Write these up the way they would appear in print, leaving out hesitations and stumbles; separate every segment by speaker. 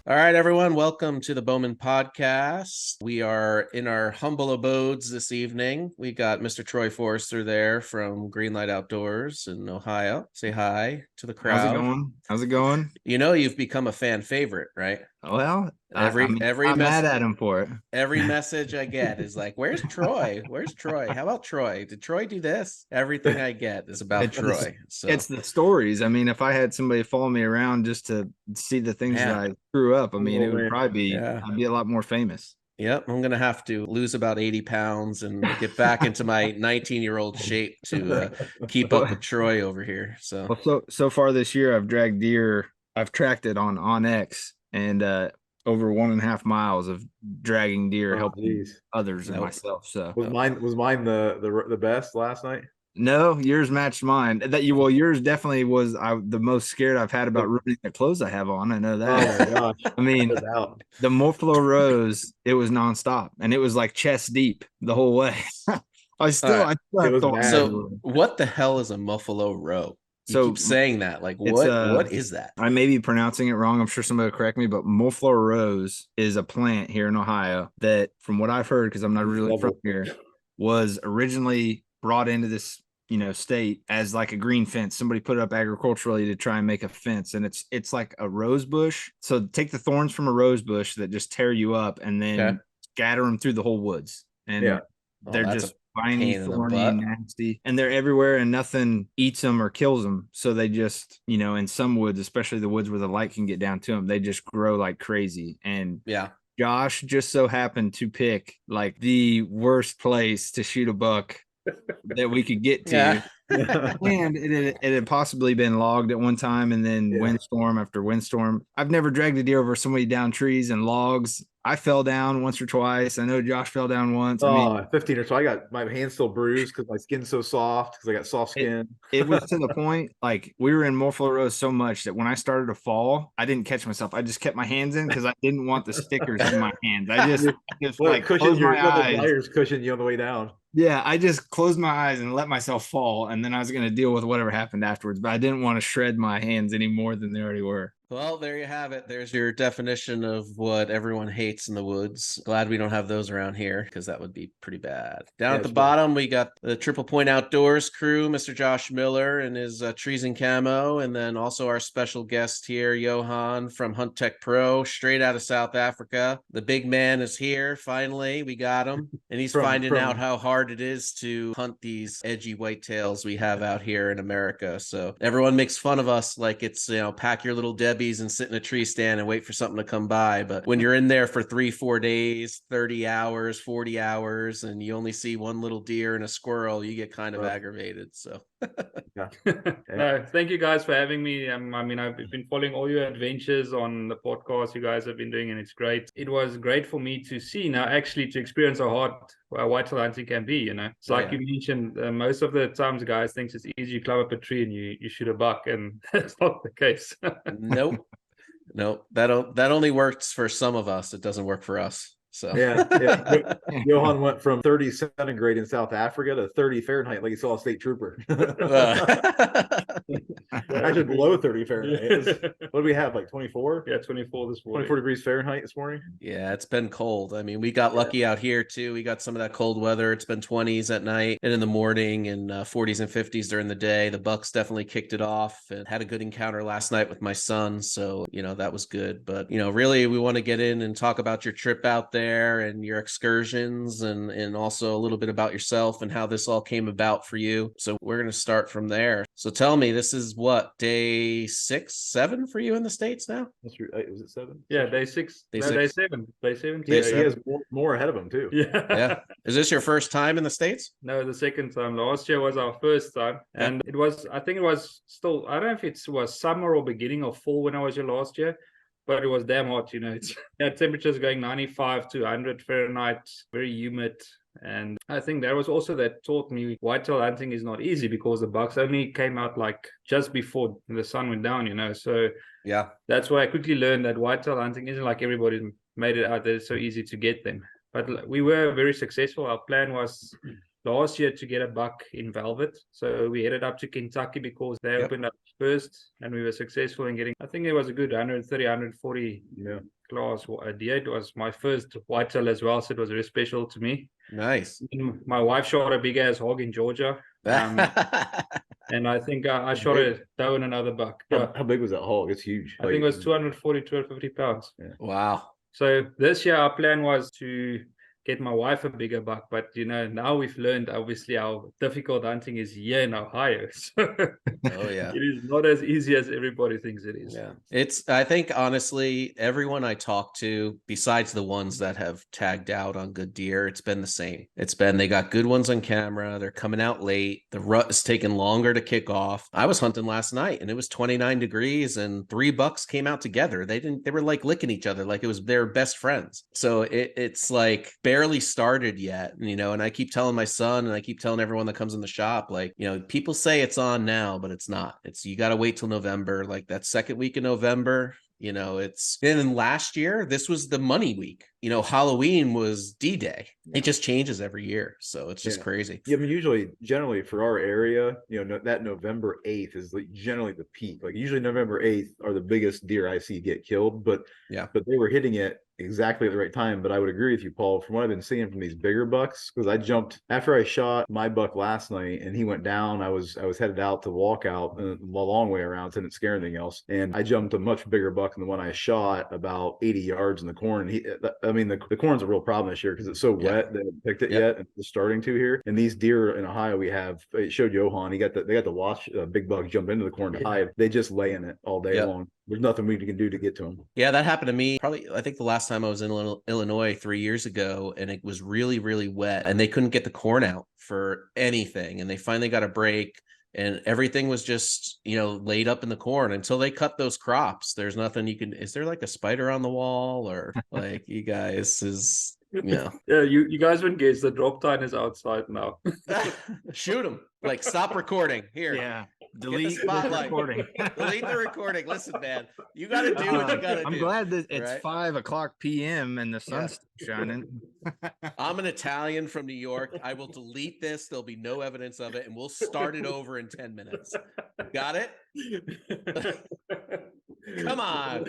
Speaker 1: All right, everyone, welcome to the Bowmen podcast. We are in our humble abodes this evening. We got Mr. Troy Forrester there from Greenlight Outdoors in Ohio. Say hi to the
Speaker 2: How's it
Speaker 1: crowd.
Speaker 2: going? How's it going?
Speaker 1: You know you've become a fan favorite, right?
Speaker 2: Well, I
Speaker 1: Every
Speaker 2: mean,
Speaker 1: every
Speaker 2: I'm
Speaker 1: mess
Speaker 2: mad at him for it.
Speaker 1: every message I get is like, "Where's Troy? Where's Troy? How about Troy? Did Troy do this?" Everything I get is about
Speaker 2: It's the,
Speaker 1: Troy.
Speaker 2: it's
Speaker 1: So,
Speaker 2: the stories. I mean, if I had somebody follow me around just to see the things that
Speaker 1: man,
Speaker 2: I screw up, I mean,
Speaker 3: Oh
Speaker 2: it would
Speaker 3: man.
Speaker 2: probably be
Speaker 1: yeah.
Speaker 2: I'd be a lot more famous.
Speaker 1: Yep, I'm gonna have to lose about 80 pounds and get back into my 19-year-old shape to keep up
Speaker 2: Well,
Speaker 1: with Troy over here. So,
Speaker 2: so far this year, I've dragged deer. I've tracked it on X and over 1.5 miles of dragging deer,
Speaker 3: Oh
Speaker 2: helping
Speaker 3: geez.
Speaker 2: others and
Speaker 1: nope.
Speaker 2: myself. So
Speaker 3: Was mine the best last night?
Speaker 2: no, yours matched mine. Yours definitely was the most scared I've had about ruining the clothes I have on. I know
Speaker 3: Oh
Speaker 2: that.
Speaker 3: my gosh.
Speaker 2: I mean,
Speaker 3: It was out.
Speaker 2: the Muffalo Rose, it was nonstop, and it was like chest deep the whole way.
Speaker 1: All right.
Speaker 2: I still
Speaker 3: It
Speaker 2: have
Speaker 3: was
Speaker 2: thorns
Speaker 3: bad.
Speaker 1: So,
Speaker 2: everywhere.
Speaker 1: what the hell is a Muffalo Row? You
Speaker 2: So
Speaker 1: keep saying that. Like,
Speaker 2: it's
Speaker 1: what is that?
Speaker 2: I may be pronouncing it wrong. I'm sure somebody will correct me, but Muffalo Rose is a plant here in Ohio that, from what I've heard, because I'm not really from here, was originally brought into this state as like a green fence. Somebody put it up agriculturally to try and make a fence, and it's like a rose bush. So take the thorns from a rose bush that just tear you up, and then
Speaker 1: Okay.
Speaker 2: scatter them through the whole woods, and
Speaker 3: Yeah.
Speaker 1: Oh,
Speaker 2: they're
Speaker 1: that's a
Speaker 2: just spiny,
Speaker 1: pain in the
Speaker 2: thorny,
Speaker 1: butt.
Speaker 2: nasty, and they're everywhere, and nothing eats them or kills them. So they just, in some woods, especially the woods where the light can get down to them, they just grow like crazy. And
Speaker 1: Yeah.
Speaker 2: Josh just so happened to pick like the worst place to shoot a buck that we could get
Speaker 1: Yeah.
Speaker 2: to. And it had possibly been logged at one time, and then
Speaker 3: Yeah.
Speaker 2: windstorm after windstorm. I've never dragged a deer over so many down trees and logs. I fell down once or twice. I know Josh fell down once. I mean,
Speaker 3: 15 or so. I got my hands still bruised because my skin's so soft because I got soft
Speaker 2: it,
Speaker 3: skin.
Speaker 2: it was to the point like we were in Morphle Rose so much that when I started to fall, I didn't catch myself. I just kept my hands in because I didn't want the stickers in my hands. I just
Speaker 3: Well,
Speaker 2: like closed my
Speaker 3: the
Speaker 2: eyes.
Speaker 3: pliers cushion you on the way down.
Speaker 2: Yeah, I just closed my eyes and let myself fall, and then I was going to deal with whatever happened afterwards. But I didn't want to shred my hands any more than they already were.
Speaker 1: Well, there you have it. There's your definition of what everyone hates in the woods. Glad we don't have those around here because that would be pretty bad. Down at the bottom, we got the Triplepoint Outdoors crew, Mr. Josh Miller and his trees and camo, and then also our special guest here, Johan from HUNTECH Pro, straight out of South Africa. The big man is here. Finally, we got him, and he's finding out how hard it is to hunt these edgy whitetails we have out here in America. So everyone makes fun of us like it's pack your little Debbie and sit in a tree stand and wait for something to come by. But when you're in there for 3-4 days, 30 hours, 40 hours, and you only see one little deer and a squirrel, you get kind of aggravated. So
Speaker 4: No, thank you guys for having me. I mean, I've been following all your adventures on the podcast you guys have been doing, and it's great. It was great for me to see now, actually, to experience how hard whitetail hunting can be. It's like you mentioned, most of the times guys think it's easy. You climb up a tree and you shoot a buck, and that's not the case.
Speaker 1: Nope. That only works for some of us. It doesn't work for us. So
Speaker 3: yeah. Johan went from 30 centigrade in South Africa to 30 Fahrenheit like he saw a state trooper. Actually below 30 Fahrenheit. What do we have, like 24?
Speaker 4: Yeah, 24 this morning.
Speaker 3: 24 degrees Fahrenheit this morning.
Speaker 1: Yeah, it's been cold. I mean, we got lucky out here too. We got some of that cold weather. It's been 20s at night and in the morning, and 40s and 50s during the day. The bucks definitely kicked it off and had a good encounter last night with my son. So, that was good. But, really, we want to get in and talk about your trip out there and your excursions, and also a little bit about yourself and how this all came about for you. So we're going to start from there. So tell me, this is what, day 6, 7 for you in the States now?
Speaker 3: Was it 7?
Speaker 4: Yeah, day 6.
Speaker 1: Day
Speaker 4: 7.
Speaker 3: Day 7. He has more ahead of him too.
Speaker 4: Yeah.
Speaker 1: Is this your first time in the States?
Speaker 4: No, the second time. Last year was our first time.
Speaker 1: Yeah.
Speaker 4: And I think it was still, I don't know if it was summer or beginning of fall when I was here last year, but it was damn hot. It's temperatures going 95 to 100 Fahrenheit, very humid. And I think that was also that taught me whitetail hunting is not easy because the bucks only came out like just before the sun went down, So
Speaker 1: yeah,
Speaker 4: that's why I quickly learned that whitetail hunting isn't like everybody made it out that it's so easy to get them. But we were very successful. Our plan was last year to get a buck in velvet. So we headed up to Kentucky because they opened up first, and we were successful in getting, I think it was a good 130, 140 class a deer. It was my first whitetail as well, so it was very special to me.
Speaker 1: Nice.
Speaker 4: And my wife shot a big ass hog in Georgia. And I think I shot a doe and another buck.
Speaker 3: How big was that hog? It's huge.
Speaker 4: I think it was 240, 250 pounds.
Speaker 3: Yeah.
Speaker 1: Wow.
Speaker 4: So this year our plan was to get my wife a bigger buck, but now we've learned obviously how difficult hunting is here in Ohio. So
Speaker 1: Oh yeah.
Speaker 4: it is not as easy as everybody thinks it is.
Speaker 1: Yeah. I think honestly, everyone I talk to, besides the ones that have tagged out on good deer, it's been the same. They got good ones on camera. They're coming out late. The rut is taking longer to kick off. I was hunting last night and it was 29 degrees and 3 bucks came out together. They were like licking each other like it was their best friends. So it's like barely started yet, and I keep telling my son and I keep telling everyone that comes in the shop, like, people say it's on now, but it's not. You got to wait till November, like that second week in November. And then last year, this was the money week. Halloween was D-Day. It just changes every year. So it's just crazy.
Speaker 3: Yeah, I mean, generally for our area, that November 8th is like generally the peak. Like usually November 8th are the biggest deer I see get killed, but they were hitting it exactly at the right time. But I would agree with you, Paul, from what I've been seeing from these bigger bucks, because I jumped after I shot my buck last night and he went down. I was headed out to walk out a long way around, didn't scare anything else. And I jumped a much bigger buck than the one I shot about 80 yards in the corn. The corn's a real problem this year because it's so wet that I haven't picked it yet, and it's starting to here. And these deer in Ohio, it showed Johan, they got to watch big bucks jump into the corn to hide. They just lay in it all day long. There's nothing we can do to get to them. Yeah,
Speaker 1: that happened to me. Probably, I think the last time I was in Illinois 3 years ago, and it was really, really wet, and they couldn't get the corn out for anything. And they finally got a break, and everything was just, laid up in the corn until they cut those crops. There's nothing is there like a spider on the wall, or like you guys yeah,
Speaker 4: you guys wouldn't guess the drop time is outside now.
Speaker 1: Shoot them. Like, stop recording here.
Speaker 2: Yeah. Delete the
Speaker 1: spotlight.
Speaker 2: recording.
Speaker 1: Delete the recording. Listen, man, you got to do what you got to do.
Speaker 2: I'm glad that it's 5 o'clock p.m. and the sun's shining.
Speaker 1: I'm an Italian from New York. I will delete this. There'll be no evidence of it, and we'll start it over in 10 minutes. Got it? Come on,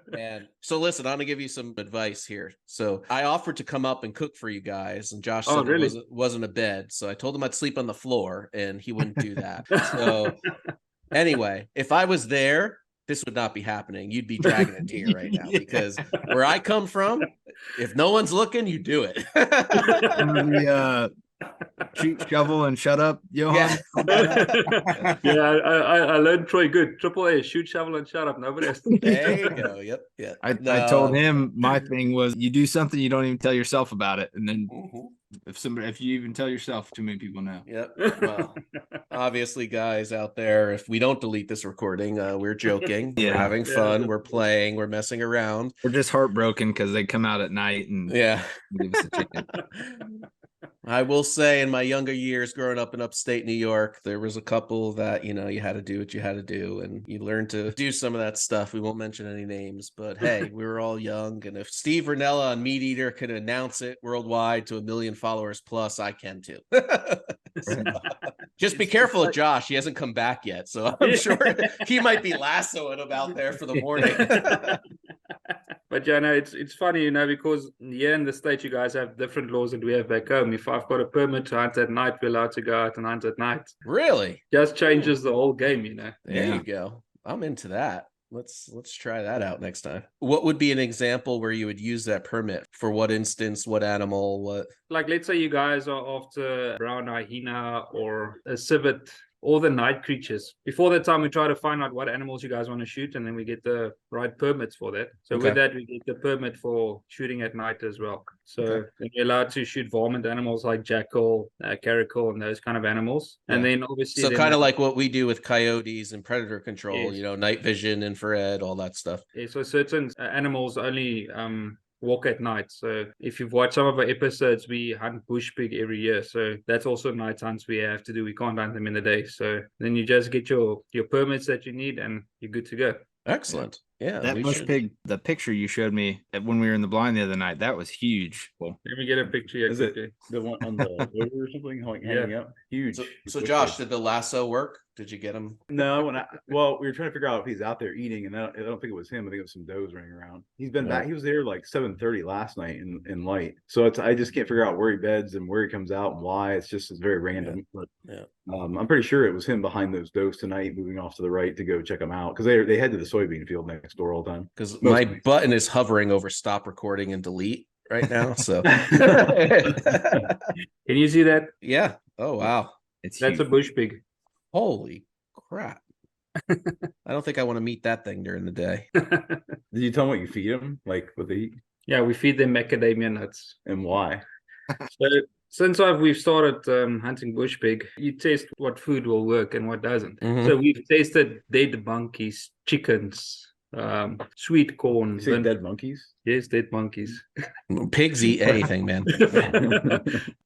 Speaker 1: man. So listen, I'm gonna give you some advice here. So I offered to come up and cook for you guys, and Josh said it wasn't a bed. So I told him I'd sleep on the floor, and he wouldn't do that. So anyway, if I was there, this would not be happening. You'd be dragging a tear right now, because where I come from, if no one's looking, you do it.
Speaker 2: Shoot, shovel, and shut up, Johan.
Speaker 4: Yeah, I learned Troy good. AAA, shoot, shovel, and shut up. Nobody else.
Speaker 1: There you go. Yep. Yeah.
Speaker 2: I told him my thing was, you do something, you don't even tell yourself about it, and then if you even tell yourself, too many people know.
Speaker 1: Yep. Well, obviously, guys out there, if we don't delete this recording, we're joking. We're having fun. We're playing. We're messing around.
Speaker 2: We're just heartbroken because they come out at night and give us a chicken.
Speaker 1: I will say, in my younger years growing up in upstate New York, there was a couple that, you had to do what you had to do, and you learned to do some of that stuff. We won't mention any names, but hey, we were all young. And if Steve Ranella on Meat Eater could announce it worldwide to 1 million followers plus, I can too. Just be careful of Josh. He hasn't come back yet. So I'm sure he might be lassoing him out there for the morning.
Speaker 4: But it's funny, because here in the States, you guys have different laws than we have back home. If I've got a permit to hunt at night, we're allowed to go out and hunt at night.
Speaker 1: Really?
Speaker 4: Just changes the whole game,
Speaker 1: There you go. I'm into that. Let's try that out next time. What would be an example where you would use that permit? For what instance, what animal, what? Like,
Speaker 4: let's say you guys are after brown hyena or a civet, all the night creatures. Before that time, we try to find out what animals you guys want to shoot, and then we get the right permits for that. So with that, we get the permit for shooting at night as well. So then you're allowed to shoot varmint animals like jackal, caracal, and those kind of animals. And then obviously...
Speaker 1: So kind of like what we do with coyotes and predator control, night vision, infrared, all that stuff.
Speaker 4: Yeah, so certain animals only... walk at night. So if you've watched some of our episodes, we hunt bush pig every year. So that's also night hunts we have to do. We can't hunt them in the day. So then you just get your permits that you need and you're good to go.
Speaker 1: Excellent. Yeah,
Speaker 2: That
Speaker 1: we
Speaker 2: bush
Speaker 1: should.
Speaker 2: pig, the picture you showed me when we were in the blind the other night, that was huge.
Speaker 4: Let me get a picture here
Speaker 3: Is
Speaker 4: quickly.
Speaker 3: it the one on the road or something, like hanging up? Huge.
Speaker 1: So Josh, did the lasso work? Did you get him?
Speaker 3: No, well, we were trying to figure out if he's out there eating, and I don't think it was him. I think it was some does running around. He's been back. He was there like 7:30 last night in light. So I just can't figure out where he beds and where he comes out and why. It's very random. But I'm pretty sure it was him behind those does tonight, moving off to the right to go check them out because they head to the soybean field next door all the time.
Speaker 1: Because my button is hovering over stop recording and delete right now. So
Speaker 4: can you see that?
Speaker 1: Yeah. Oh wow.
Speaker 4: That's huge. A bush pig.
Speaker 1: Holy crap. I don't think I want to meet that thing during the day.
Speaker 3: Did you tell them what you feed them? Like what they eat?
Speaker 4: Yeah, we feed them macadamia nuts.
Speaker 3: And why?
Speaker 4: So since we've started hunting bush pig, you test what food will work and what doesn't. So we've tasted dead monkeys, chickens, sweet corn.
Speaker 3: You say dead monkeys?
Speaker 4: Yes, dead monkeys.
Speaker 1: Pigs eat anything, man.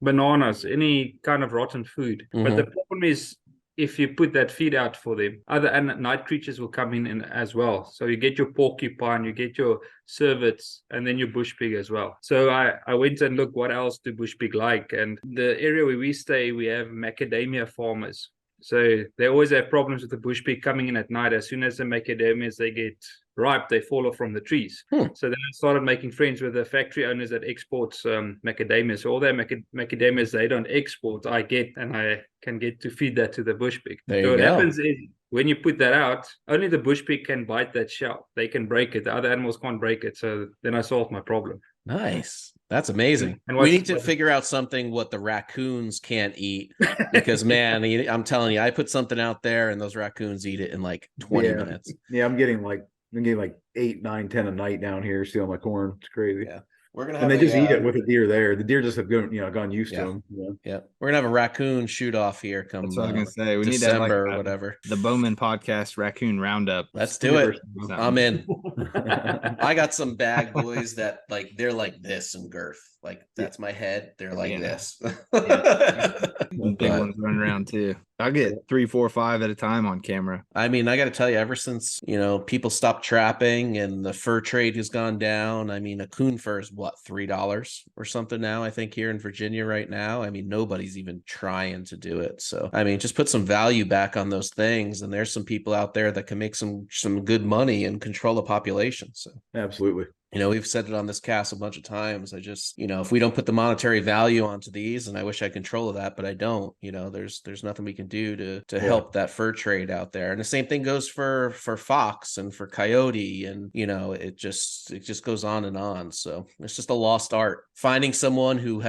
Speaker 4: Bananas, any kind of rotten food. But the problem is, if you put that feed out for them, other night creatures will come in as well. So you get your porcupine, you get your cervets, and then your bush pig as well. So I went and looked what else do bush pig like. And the area where we stay, we have macadamia farmers. So they always have problems with the bush pig coming in at night. As soon as the macadamias, they get ripe, they fall off from the trees. So then I started making friends with the factory owners that exports macadamias. So all their macadamias they don't export, I get, and I can get to feed that to the bush pig. So what happens is when you put that out, only the bush pig can bite that shell. They can break it. The other animals can't break it. So then I solved my problem.
Speaker 1: Nice. That's amazing.
Speaker 4: And
Speaker 1: we need to figure out something what the raccoons can't eat because, man, I'm telling you, I put something out there and those raccoons eat it in like 20 minutes.
Speaker 3: Yeah, I'm getting like 8, 9, 10 a night down here stealing my corn. It's crazy.
Speaker 1: Yeah. We're gonna have
Speaker 3: and they just eat it with a deer there. The deer just have gone used to them.
Speaker 1: Yeah. We're gonna have a raccoon shoot off here come
Speaker 2: That's what I was gonna say. We
Speaker 1: December
Speaker 2: need to have like
Speaker 1: or whatever.
Speaker 2: The Bowmen podcast raccoon roundup.
Speaker 1: Let's do it. I'm in. I got some bag boys that like they're like this in girth. Like that's my head. They're like this.
Speaker 2: Big ones running around too. I'll get 3, 4, 5 at a time on camera.
Speaker 1: I mean, I got to tell you, ever since, people stopped trapping and the fur trade has gone down, I mean, a coon fur is what, $3 or something now, I think, here in Virginia right now. I mean, nobody's even trying to do it. So, I mean, just put some value back on those things. And there's some people out there that can make some good money and control the population. So,
Speaker 3: absolutely.
Speaker 1: We've said it on this cast a bunch of times. I just, if we don't put the monetary value onto these, and I wish I control that, but I don't, there's nothing we can do to help that fur trade out there. And the same thing goes for fox and for coyote. And, it just goes on and on. So it's just a lost art. Finding someone who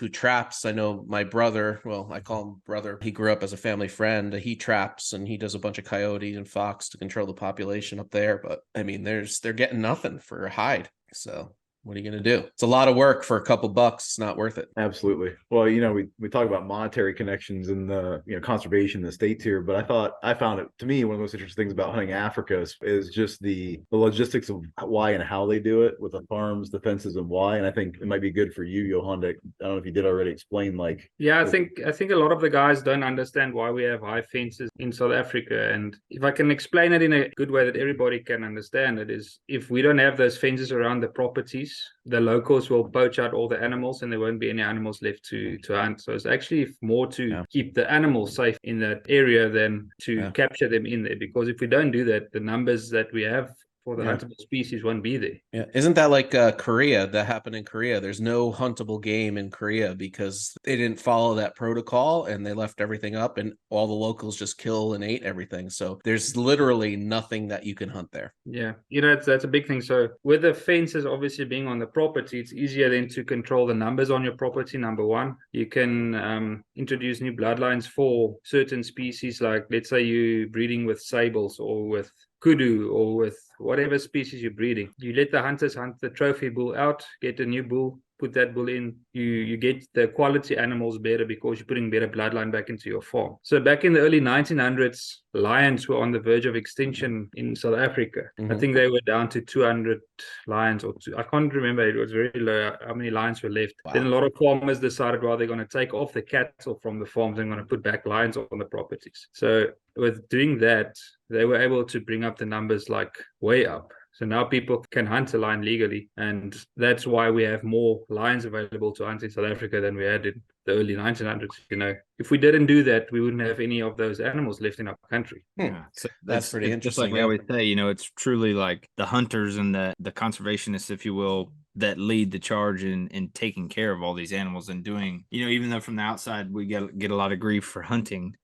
Speaker 1: traps. I know my brother, well, I call him brother. He grew up as a family friend. He traps and he does a bunch of coyote and fox to control the population up there. But I mean, they're getting nothing for a hide. So what are you going to do? It's a lot of work for a couple bucks. It's not worth it.
Speaker 3: Absolutely. Well, we talk about monetary connections and the conservation in the states here, but I found it, to me, one of the most interesting things about hunting Africa is just the logistics of why and how they do it with the farms, the fences, and why. And I think it might be good for you, Johan, I don't know if you did already explain
Speaker 4: I think a lot of the guys don't understand why we have high fences in South Africa. And if I can explain it in a good way that everybody can understand it, is if we don't have those fences around the properties, the locals will poach out all the animals and there won't be any animals left to hunt. So it's actually more to keep the animals safe in that area than to capture them in there. Because if we don't do that, the numbers that we have for the huntable species won't be there.
Speaker 1: Yeah. Isn't that like Korea? That happened in Korea. There's no huntable game in Korea because they didn't follow that protocol and they left everything up and all the locals just kill and ate everything. So there's literally nothing that you can hunt there.
Speaker 4: Yeah. That's a big thing. So with the fences obviously being on the property, it's easier then to control the numbers on your property. Number one, you can introduce new bloodlines for certain species. Like let's say you're breeding with sables or with kudu or with whatever species you're breeding. You let the hunters hunt the trophy bull out, get a new bull, put that bull in. You get the quality animals better because you're putting better bloodline back into your farm. So back in the early 1900s, lions were on the verge of extinction in South Africa. I think they were down to 200 lions or two. I can't remember. It was very low how many lions were left. Wow. Then a lot of farmers decided, well, they're going to take off the cattle from the farms and going to put back lions on the properties. So with doing that, they were able to bring up the numbers like way up. So now people can hunt a lion legally, and that's why we have more lions available to hunt in South Africa than we had in the early 1900s. If we didn't do that, we wouldn't have any of those animals left in our country.
Speaker 2: Yeah, so
Speaker 1: That's pretty
Speaker 2: it's just like
Speaker 1: interesting.
Speaker 2: we always say, it's truly like the hunters and the conservationists, if you will, that lead the charge in taking care of all these animals and doing, even though from the outside we get a lot of grief for hunting,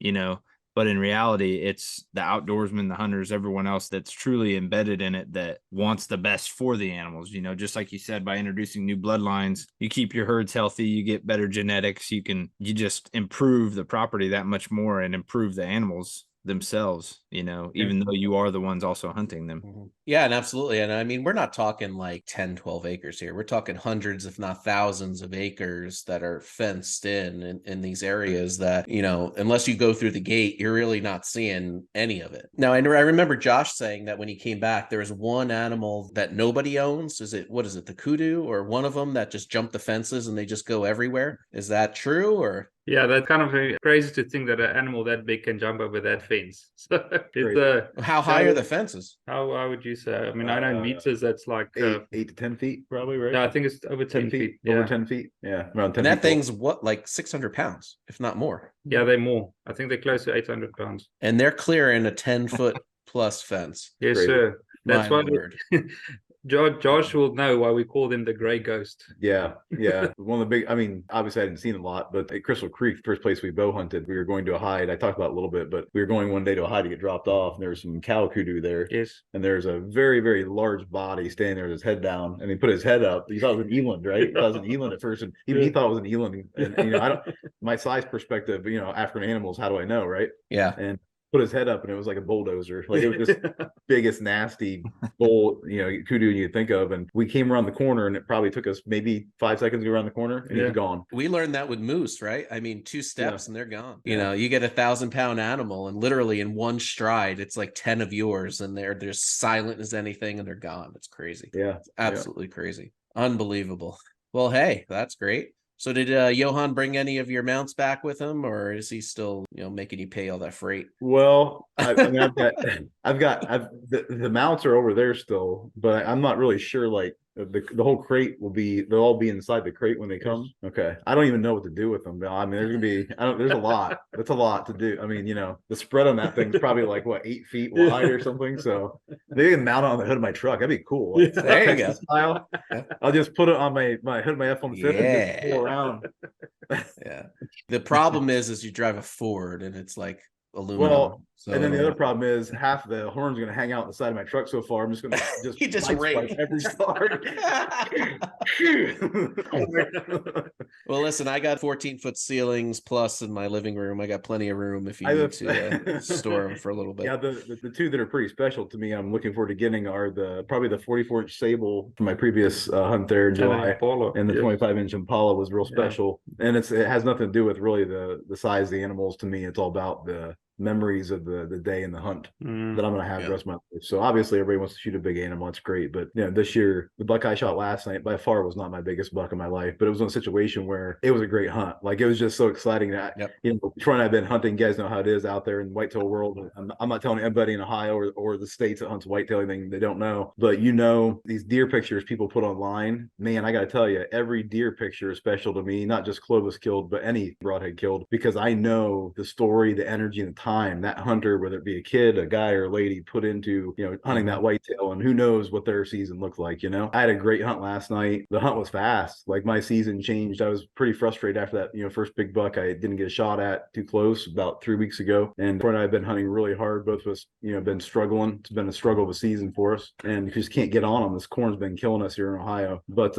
Speaker 2: but in reality, it's the outdoorsmen, the hunters, everyone else that's truly embedded in it that wants the best for the animals. Just like you said, by introducing new bloodlines, you keep your herds healthy, you get better genetics, you just improve the property that much more and improve the animals themselves, even though you are the ones also hunting them.
Speaker 1: Yeah, and absolutely. And I mean, we're not talking like 10, 12 acres here. We're talking hundreds, if not thousands of acres that are fenced in these areas that, unless you go through the gate, you're really not seeing any of it. Now, I remember Josh saying that when he came back, there was one animal that nobody owns. What is it, the kudu or one of them that just jumped the fences and they just go everywhere? Is that true or?
Speaker 4: Yeah, that's kind of crazy to think that an animal that big can jump over that fence. So
Speaker 1: how high are the fences?
Speaker 4: How would you say? I mean, I know in meters that's like
Speaker 3: 8 to 10 feet, probably, right?
Speaker 4: Yeah, I think it's over 10 feet.
Speaker 3: Over 10 feet. Yeah, around 10
Speaker 1: And that
Speaker 3: feet
Speaker 1: thing's what, like 600 pounds, if not more?
Speaker 4: Yeah, they're more. I think they're close to 800 pounds.
Speaker 1: And they're clearing a 10-foot plus fence.
Speaker 4: Yes,
Speaker 3: Crazy.
Speaker 4: sir. That's
Speaker 1: My
Speaker 4: why
Speaker 1: word.
Speaker 4: Josh will know why we call them the gray ghost.
Speaker 3: Yeah. One of the big, obviously I hadn't seen a lot, but at Crystal Creek, first place we bow hunted, we were going to a hide. I talked about it a little bit, but we were going one day to a hide to get dropped off, and there was some cow kudu there.
Speaker 4: Yes.
Speaker 3: And there's a very, very large body standing there with his head down, and he put his head up. He thought it was an eland, right? He thought it was an eland at first, and even he thought it was an eland. And I don't, my size perspective, African animals, how do I know, right?
Speaker 1: Yeah.
Speaker 3: And put his head up, and it was like a bulldozer. Like it was just biggest nasty bull, kudu you think of. And we came around the corner, and it probably took us maybe 5 seconds to go around the corner, and he's gone.
Speaker 1: We learned that with moose, right? I mean, 2 steps and they're gone. You get 1,000-pound animal, and literally in one stride, it's like 10 of yours, and they're silent as anything, and they're gone. It's crazy.
Speaker 3: Yeah,
Speaker 1: it's absolutely crazy, unbelievable. Well, hey, that's great. So did Johan bring any of your mounts back with him, or is he still, making you pay all that freight?
Speaker 3: Well, the mounts are over there still, but I'm not really sure. Like the whole crate they'll all be inside the crate when they come. Okay, I don't even know what to do with them. I mean, there's gonna be, there's a lot. That's a lot to do. I mean, the spread on that thing's probably like 8 feet wide or something. So they can mount it on the hood of my truck. That'd be cool. Like,
Speaker 1: there you go.
Speaker 3: Style. I'll just put it on my hood of my F-150 and just pull around.
Speaker 1: Yeah. The problem is you drive a Ford and it's like aluminum.
Speaker 3: Well, and then the other problem is half the horn's going to hang out on the side of my truck so far. I'm just going to
Speaker 1: you just rake
Speaker 3: every start.
Speaker 1: Well, listen, I got 14-foot ceilings plus in my living room. I got plenty of room if you need to store them for a little bit.
Speaker 3: Yeah, the two that are pretty special to me, I'm looking forward to getting are probably the 44-inch Sable from my previous hunt there in July, and the 25-inch Impala was real special. And it has nothing to do with really the size of the animals. To me, it's all about the memories of the day and the hunt that I'm going to have the rest of my life. So obviously everybody wants to shoot a big animal. It's great. But this year, the buck I shot last night by far was not my biggest buck in my life, but it was in a situation where it was a great hunt. Like it was just so exciting that, Troy and I have been hunting. You guys know how it is out there in the whitetail world. I'm not telling anybody in Ohio or the states that hunts whitetail anything they don't know, but these deer pictures people put online, man, I got to tell you, every deer picture is special to me, not just Clovis killed, but any broadhead killed, because I know the story, the energy, and the time that hunter, whether it be a kid, a guy, or a lady, put into hunting that whitetail, and who knows what their season looked like. I had a great hunt last night. The hunt was fast. Like my season changed. I was pretty frustrated after that first big buck I didn't get a shot at too close about 3 weeks ago, and Troy and I have been hunting really hard. Both of us been struggling. It's been a struggle of a season for us, and you just can't get on them. This corn's been killing us here in Ohio, but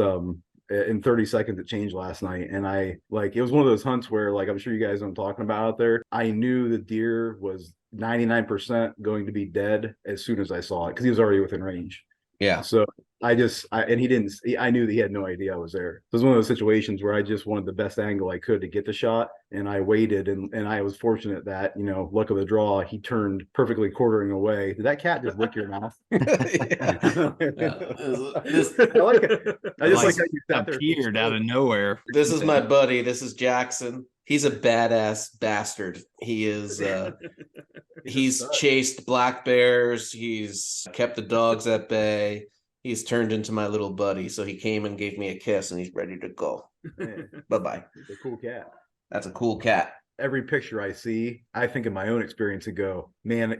Speaker 3: in 30 seconds it changed last night, and it was one of those hunts where, like, I'm sure you guys know what I'm talking about out there. I knew the deer was 99% going to be dead as soon as I saw it, because he was already within range.
Speaker 1: Yeah.
Speaker 3: So I knew that he had no idea I was there. It was one of those situations where I just wanted the best angle I could to get the shot, and I waited, and I was fortunate that, luck of the draw, he turned perfectly quartering away. Did that cat just lick your mouth? I like it. I just like how you sat there.
Speaker 2: Appeared out of nowhere.
Speaker 1: This is my buddy. This is Jackson. He's a badass bastard. He is He's chased black bears. He's kept the dogs at bay. He's turned into my little buddy. So he came and gave me a kiss, and he's ready to go. Bye-bye.
Speaker 3: He's a cool cat.
Speaker 1: That's a cool cat.
Speaker 3: Every picture I see, I think of my own experience and go, man,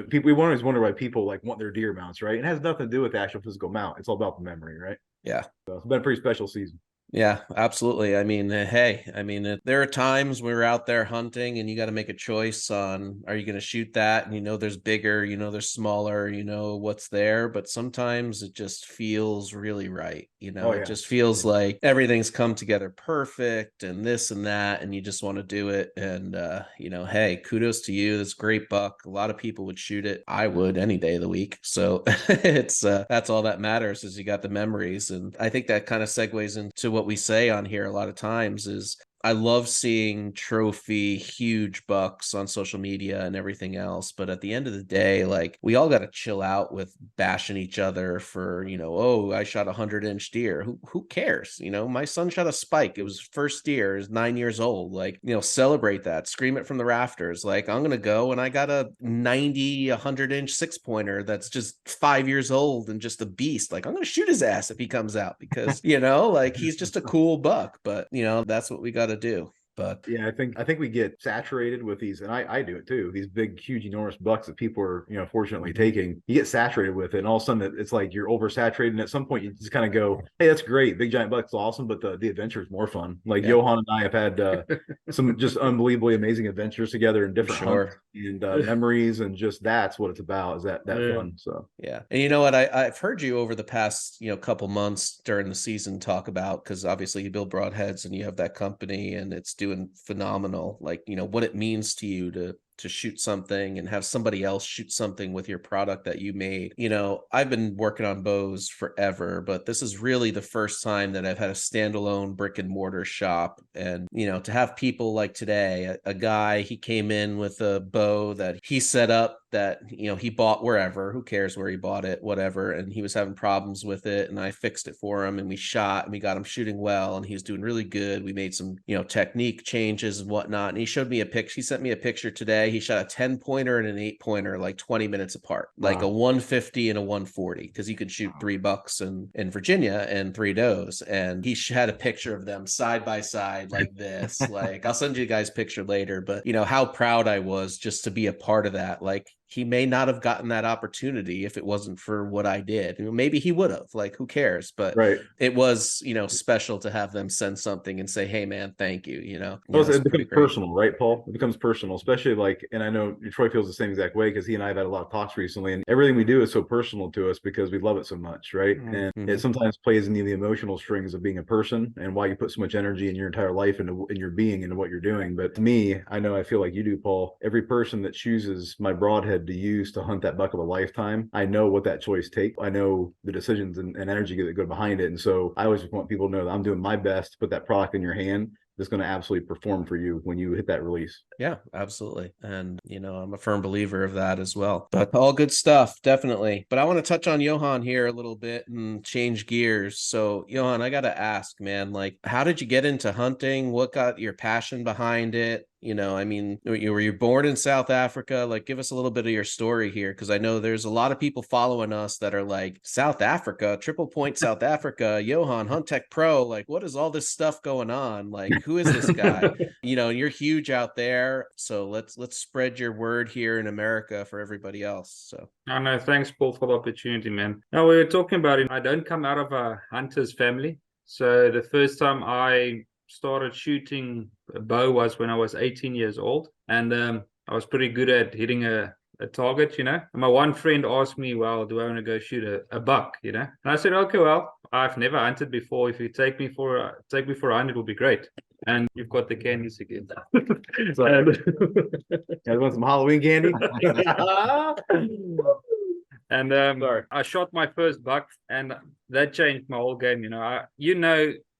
Speaker 3: people, we always wonder why people like want their deer mounts, right? It has nothing to do with the actual physical mount. It's all about the memory, right?
Speaker 1: Yeah.
Speaker 3: So it's been a pretty special season.
Speaker 1: Yeah, absolutely. I mean, there are times we're out there hunting and you got to make a choice on, are you going to shoot that? And there's bigger, there's smaller, what's there. But sometimes it just feels really right. It just feels like everything's come together perfect and this and that. And you just want to do it. And, hey, kudos to you. That's a great buck. A lot of people would shoot it. I would any day of the week. So it's that's all that matters, is you got the memories. And I think that kind of segues into what we say on here a lot of times is I love seeing trophy huge bucks on social media and everything else. But at the end of the day, like, we all got to chill out with bashing each other for, oh, I shot 100-inch deer. Who cares? My son shot a spike. It was first deer. Is 9 years old. Like, celebrate that. Scream it from the rafters. Like, I'm going to go and I got a 100-inch 6-pointer that's just 5 years old and just a beast. Like, I'm going to shoot his ass if he comes out because, like, he's just a cool buck. But, that's what we got to do. But
Speaker 3: yeah, I think we get saturated with these, and I do it too. These big, huge, enormous bucks that people are, fortunately taking. You get saturated with it, and all of a sudden it's like you're oversaturated. And at some point, you just kind of go, "Hey, that's great, big giant buck's awesome," but the adventure is more fun. Like Johan and I have had some just unbelievably amazing adventures together in different hunts and memories, and just that's what it's about. Is that fun? So
Speaker 1: yeah, and you know what? I've heard you over the past couple months during the season talk about, because obviously you build broadheads and you have that company and it's doing phenomenal, like what it means to you to shoot something and have somebody else shoot something with your product that you made. I've been working on bows forever, but this is really the first time that I've had a standalone brick and mortar shop. And, to have people like today, a guy, he came in with a bow that he set up that, he bought wherever, who cares where he bought it, whatever. And he was having problems with it. And I fixed it for him and we shot and we got him shooting well. And he was doing really good. We made some, technique changes and whatnot. And he showed me a picture. He sent me a picture today. He shot a 10-pointer and an 8-pointer like 20 minutes apart, like a 150 and a 140, because you could shoot 3 bucks in Virginia and 3 does. And he had a picture of them side by side like this. Like, I'll send you guys a picture later, but how proud I was just to be a part of that. Like, he may not have gotten that opportunity if it wasn't for what I did. Maybe he would have, like, who cares? But it was, special to have them send something and say, hey man, thank you.
Speaker 3: It becomes personal, right, Paul? It becomes personal, especially like, and I know Troy feels the same exact way because he and I have had a lot of talks recently, and everything we do is so personal to us because we love it so much, right? And it sometimes plays into the emotional strings of being a person and why you put so much energy in your entire life into in your being into what you're doing. But to me, I feel like you do, Paul. Every person that chooses my broadhead to use to hunt that buck of a lifetime, I know what that choice takes. I know the decisions and energy that go behind it. And so I always want people to know that I'm doing my best to put that product in your hand that's going to absolutely perform for you when you hit that release.
Speaker 1: Yeah, absolutely. And, I'm a firm believer of that as well. But all good stuff, definitely. But I want to touch on Johan here a little bit and change gears. So, Johan, I got to ask, man, like, how did you get into hunting? What got your passion behind it? Were you born in South Africa? Like, give us a little bit of your story here, because I know there's a lot of people following us that are like, South Africa, Triplepoint, South Africa, Johan, HUNTECH Pro. Like, what is all this stuff going on? Like, who is this guy? You're huge out there. So let's spread your word here in America for everybody else. So.
Speaker 4: Oh, no, thanks, Paul, for the opportunity, man. Now, we were talking about it. I don't come out of a hunter's family. So the first time I started shooting a bow was when I was 18 years old, and I was pretty good at hitting a target, And my one friend asked me, well, do I want to go shoot a buck, And I said, okay, well, I've never hunted before. If you take me for a hunt, it will be great. And you've got the candies again.
Speaker 3: I want some Halloween candy.
Speaker 4: And I shot my first buck, and that changed my whole game.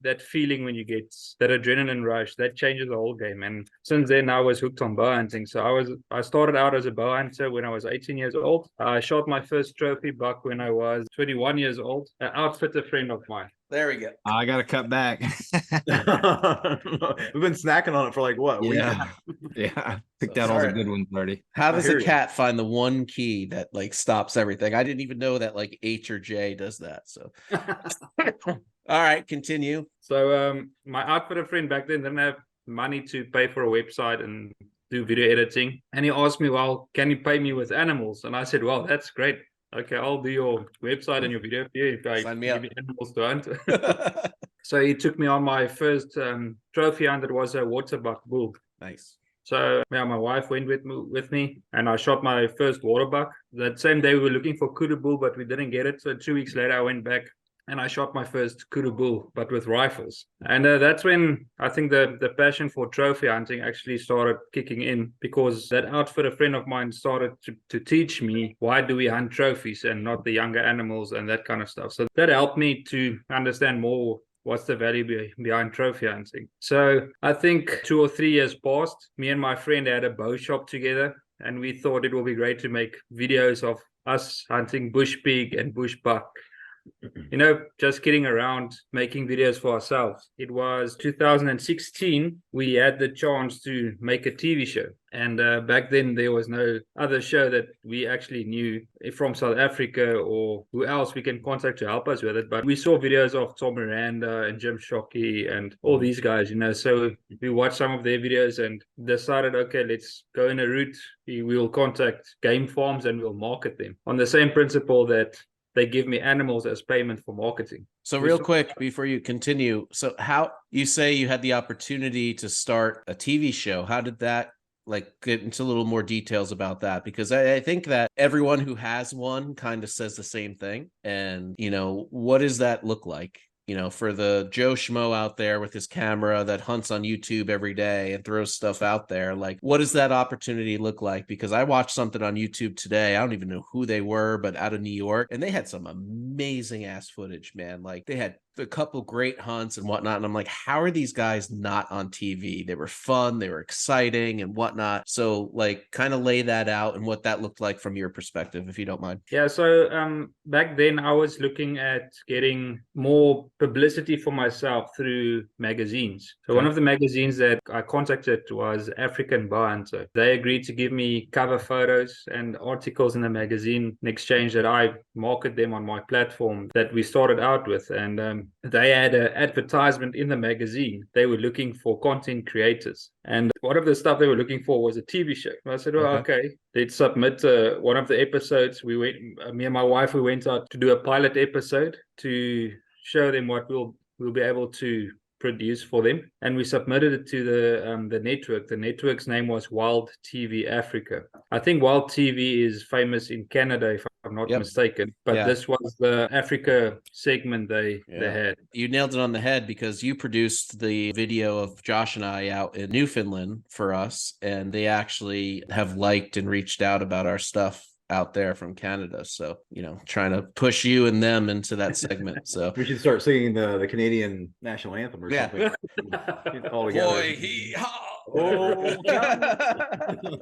Speaker 4: That feeling when you get that adrenaline rush, that changes the whole game. And since then, I was hooked on bow hunting. So I started out as a bow hunter when I was 18 years old. I shot my first trophy buck when I was 21 years old. An outfitter friend of mine.
Speaker 1: There we go.
Speaker 2: I got to cut back.
Speaker 3: We've been snacking on it for like what?
Speaker 2: Yeah. Yeah. Picked out all the good ones already.
Speaker 1: How does
Speaker 3: I
Speaker 1: a
Speaker 3: hear ya.
Speaker 1: cat find the one key that like stops everything? I didn't even know that like H or J does that. So, all right, continue.
Speaker 4: So my outfitter friend back then didn't have money to pay for a website and do video editing. And he asked me, well, can you pay me with animals? And I said, well, that's great. Okay, I'll do your website and your video for you if I
Speaker 1: Sign me
Speaker 4: give
Speaker 1: up.
Speaker 4: me animals to hunt. So he took me on my first trophy hunt. That was a waterbuck bull.
Speaker 1: Nice.
Speaker 4: So yeah, my wife went with me, and I shot my first waterbuck. That same day we were looking for kudu bull, but we didn't get it. So 2 weeks later, I went back and I shot my first kudu bull, but with rifles. And that's when I think the passion for trophy hunting actually started kicking in, because that outfitter friend of mine started to teach me why do we hunt trophies and not the younger animals and that kind of stuff. So that helped me to understand more what's the value behind trophy hunting. So I think 2 or 3 years passed. Me and my friend had a bow shop together, and we thought it would be great to make videos of us hunting bush pig and bush buck. You know, just kidding around, making videos for ourselves. It was 2016. We had the chance to make a TV show. And back then, there was no other show that we actually knew from South Africa or who else we can contact to help us with it. But we saw videos of Tom Miranda and Jim Shockey and all these guys, you know. So we watched some of their videos and decided, okay, let's go in a route. We will contact game farms and we'll market them on the same principle that they give me animals as payment for marketing.
Speaker 1: So real quick before you continue, so how you say you had the opportunity to start a TV show, how did that like get into a little more details about that? Because I think that everyone who has one kind of says the same thing. And, you know, what does that look like? You know, for the Joe Schmo out there with his camera that hunts on YouTube every day and throws stuff out there, like, what does that opportunity look like? Because I watched something on YouTube today. I don't even know who they were, but out of New York, and they had some amazing ass footage, man. Like, they had a couple great hunts and whatnot. And I'm like, how are these guys not on TV? They were fun, they were exciting and whatnot. So, like, kind of lay that out and what that looked like from your perspective, if you don't mind.
Speaker 4: Yeah, so back then I was looking at getting more publicity for myself through magazines. So one of the magazines that I contacted was African Bow Hunter. They agreed to give me cover photos and articles in the magazine in exchange that I market them on my platform that we started out with. And they had an advertisement in the magazine. They were looking for content creators. And one of the stuff they were looking for was a TV show. I said, well, okay, let's submit one of the episodes. We went, me and my wife, we went out to do a pilot episode to show them what we'll be able to produce for them, and we submitted it to the network. The network's name was Wild TV Africa. I think Wild TV is famous in Canada, if I'm not mistaken, but this was the Africa segment they had.
Speaker 1: You nailed it on the head, because you produced the video of Josh and I out in Newfoundland for us, and they actually have liked and reached out about our stuff out there from Canada. So, you know, trying to push you and them into that segment. So
Speaker 3: we should start singing the Canadian national anthem or something. All together.
Speaker 1: Boy,
Speaker 3: oh,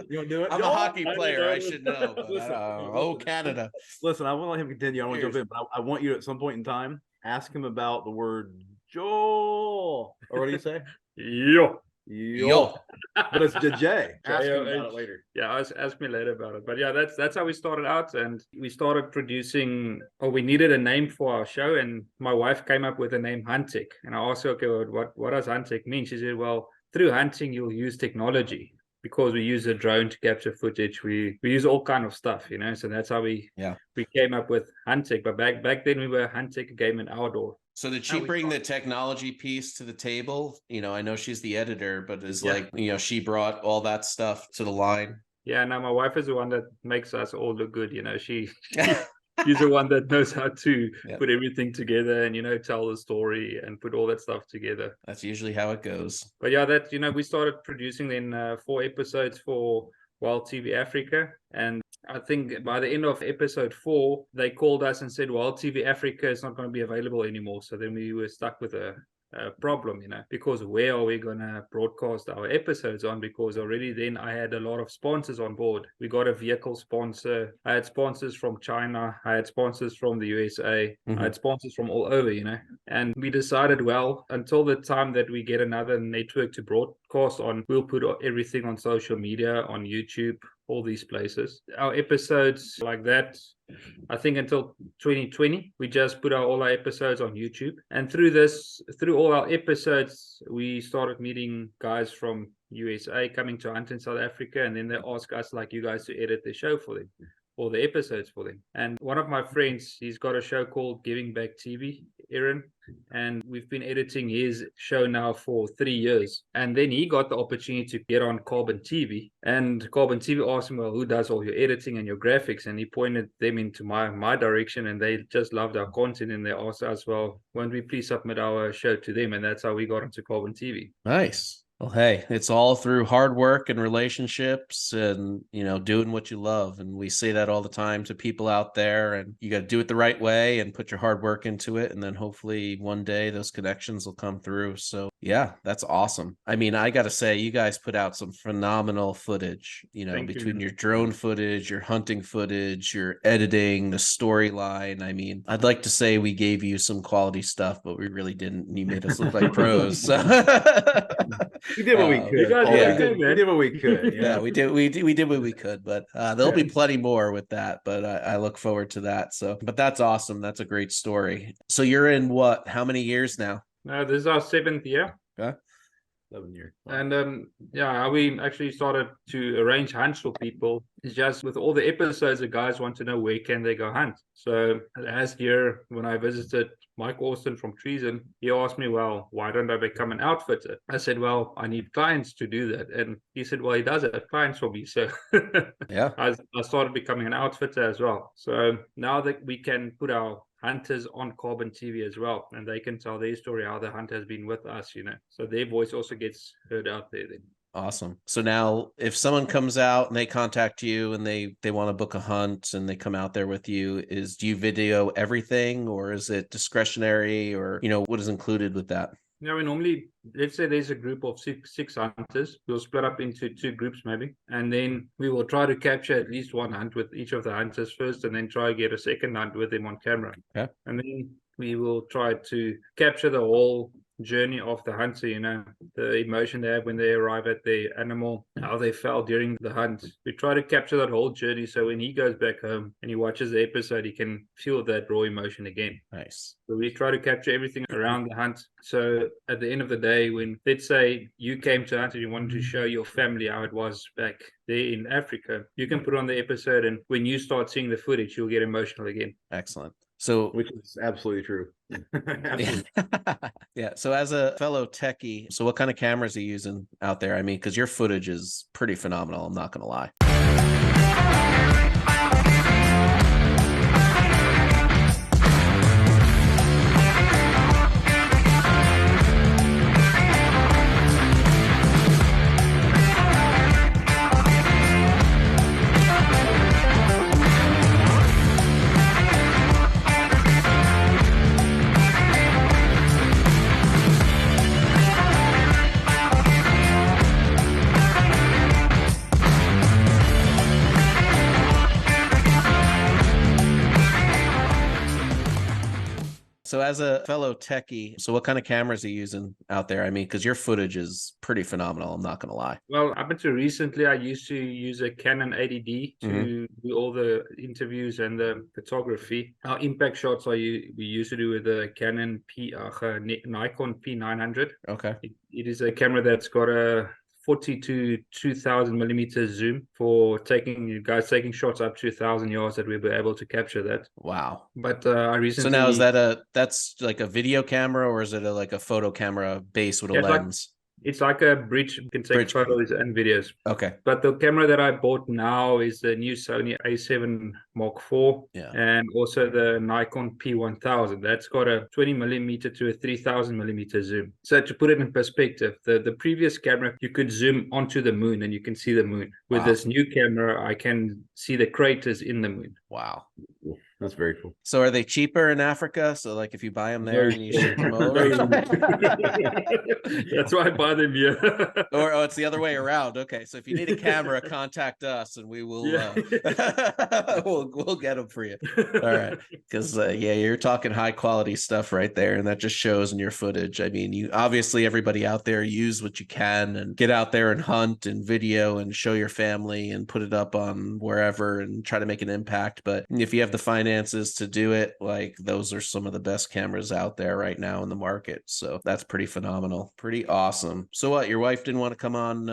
Speaker 3: you want to do it?
Speaker 1: I'm a hockey player. I should know. Listen, Canada.
Speaker 3: Listen, I won't let him continue. I want to jump in, but I want you at some point in time, ask him about the word Joel. Or what do you say? Yo. But it's J. Ask him about it later.
Speaker 4: Yeah, ask me later about it. But yeah, that's how we started out, and we started producing. Oh, we needed a name for our show, and my wife came up with the name HUNTECH. And I asked her, okay, what does HUNTECH mean? She said, well, through hunting you'll use technology, because we use a drone to capture footage. We use all kind of stuff, you know. So that's how we came up with HUNTECH. But back then we were HUNTECH Game and Outdoor.
Speaker 1: So did she bring the technology piece to the table? You know, I know she's the editor, but is like, you know, she brought all that stuff to the line.
Speaker 4: Yeah, no, my wife is the one that makes us all look good. You know, she's the one that knows how to put everything together and, you know, tell the story and put all that stuff together.
Speaker 1: That's usually how it goes.
Speaker 4: But yeah, that, you know, we started producing then 4 episodes for Wild TV Africa. And I think by the end of episode 4, they called us and said, Wild TV Africa is not going to be available anymore. So then we were stuck with a problem, because where are we going to broadcast our episodes on? Because already then I had a lot of sponsors on board. We got a vehicle sponsor. I had sponsors from China. I had sponsors from the USA. I had sponsors from all over, and we decided, well, until the time that we get another network to broadcast on, we'll put everything on social media, on YouTube, all these places. Our episodes like that, I think until 2020, we just put all our episodes on YouTube. And through all our episodes, we started meeting guys from USA coming to hunt in South Africa. And then they ask us, like you guys, to edit the show for them, or the episodes for them. And one of my friends, he's got a show called Giving Back TV, Aaron, and we've been editing his show now for 3 years. And then he got the opportunity to get on Carbon TV, and Carbon TV asked him, well, who does all your editing and your graphics? And he pointed them into my direction, and they just loved our content, and they asked us, well, won't we please submit our show to them? And that's how we got into Carbon TV.
Speaker 1: Nice. Well, hey, it's all through hard work and relationships and, doing what you love. And we say that all the time to people out there, and you got to do it the right way and put your hard work into it. And then hopefully one day those connections will come through. So yeah, that's awesome. I mean, I got to say, you guys put out some phenomenal footage, between your drone footage, your hunting footage, your editing, the storyline. I mean, I'd like to say we gave you some quality stuff, but we really didn't. You made us look like pros. So.
Speaker 3: We did what we could.
Speaker 4: We
Speaker 3: did what we could.
Speaker 1: Yeah, we did what we could, but there'll be plenty more with that. But I look forward to that. So, but that's awesome. That's a great story. So you're in how many years now?
Speaker 4: This is our 7th year.
Speaker 1: Okay.
Speaker 3: 11 years.
Speaker 4: And how we actually started to arrange hunts for people is just with all the episodes, the guys want to know where can they go hunt. So last year when I visited Mike Austin from Treason, he asked me, well, why don't I become an outfitter? I said, well, I need clients to do that. And he said, well, he does have clients for me. So
Speaker 1: yeah,
Speaker 4: I started becoming an outfitter as well. So now that we can put our hunters on Carbon TV as well, and they can tell their story, how the hunt has been with us, so their voice also gets heard out there then.
Speaker 1: Awesome. So now if someone comes out and they contact you and they want to book a hunt and they come out there with you, do you video everything, or is it discretionary, or what is included with that?
Speaker 4: We normally, let's say there's a group of six hunters. We'll split up into 2 groups maybe, and then we will try to capture at least one hunt with each of the hunters first, and then try to get a second hunt with them on camera.
Speaker 1: Okay.
Speaker 4: And then we will try to capture the whole journey of the hunter, the emotion they have when they arrive at the animal, how they felt during the hunt. We try to capture that whole journey, so when he goes back home and he watches the episode, he can feel that raw emotion again.
Speaker 1: Nice.
Speaker 4: So we try to capture everything around the hunt. So at the end of the day, when, let's say, you came to hunt and you wanted to show your family how it was back there in Africa, you can put on the episode, and when you start seeing the footage, you'll get emotional again.
Speaker 1: Excellent. So,
Speaker 3: which is absolutely true.
Speaker 1: Absolutely. Yeah. So as a fellow techie, so what kind of cameras are you using out there? I mean, because your footage is pretty phenomenal. I'm not going to lie. So as a fellow techie, so what kind of cameras are you using out there? I mean, because your footage is pretty phenomenal. I'm not going to lie.
Speaker 4: Well, up until recently, I used to use a Canon 80D to do all the interviews and the photography. Our impact shots we used to do with the Canon Nikon P900.
Speaker 1: Okay.
Speaker 4: It is a camera that's got a 40 to 2000 millimeter zoom for taking shots up to 1,000 yards, that we'll be able to capture that.
Speaker 1: Wow.
Speaker 4: But I recently.
Speaker 1: So now that's like a video camera, or is it like a photo camera base with a lens?
Speaker 4: It's like a bridge. You can take photos and videos.
Speaker 1: Okay.
Speaker 4: But the camera that I bought now is the new Sony A7 Mark IV.
Speaker 1: Yeah.
Speaker 4: And also the Nikon P1000. That's got a 20 millimeter to a 3000 millimeter zoom. So to put it in perspective, the previous camera, you could zoom onto the moon and you can see the moon. With this new camera, I can see the craters in the moon.
Speaker 1: Wow.
Speaker 3: That's very cool.
Speaker 1: So are they cheaper in Africa? So like if you buy them there and you ship them over?
Speaker 4: That's why I buy them here.
Speaker 1: Or it's the other way around. Okay, so if you need a camera, contact us and we will we'll get them for you. All right, because you're talking high quality stuff right there, and that just shows in your footage. I mean, you obviously, everybody out there, use what you can and get out there and hunt and video and show your family and put it up on wherever and try to make an impact. But if you have the finances to do it, like those are some of the best cameras out there right now in the market. So that's pretty phenomenal, pretty awesome. So what, your wife didn't want to come on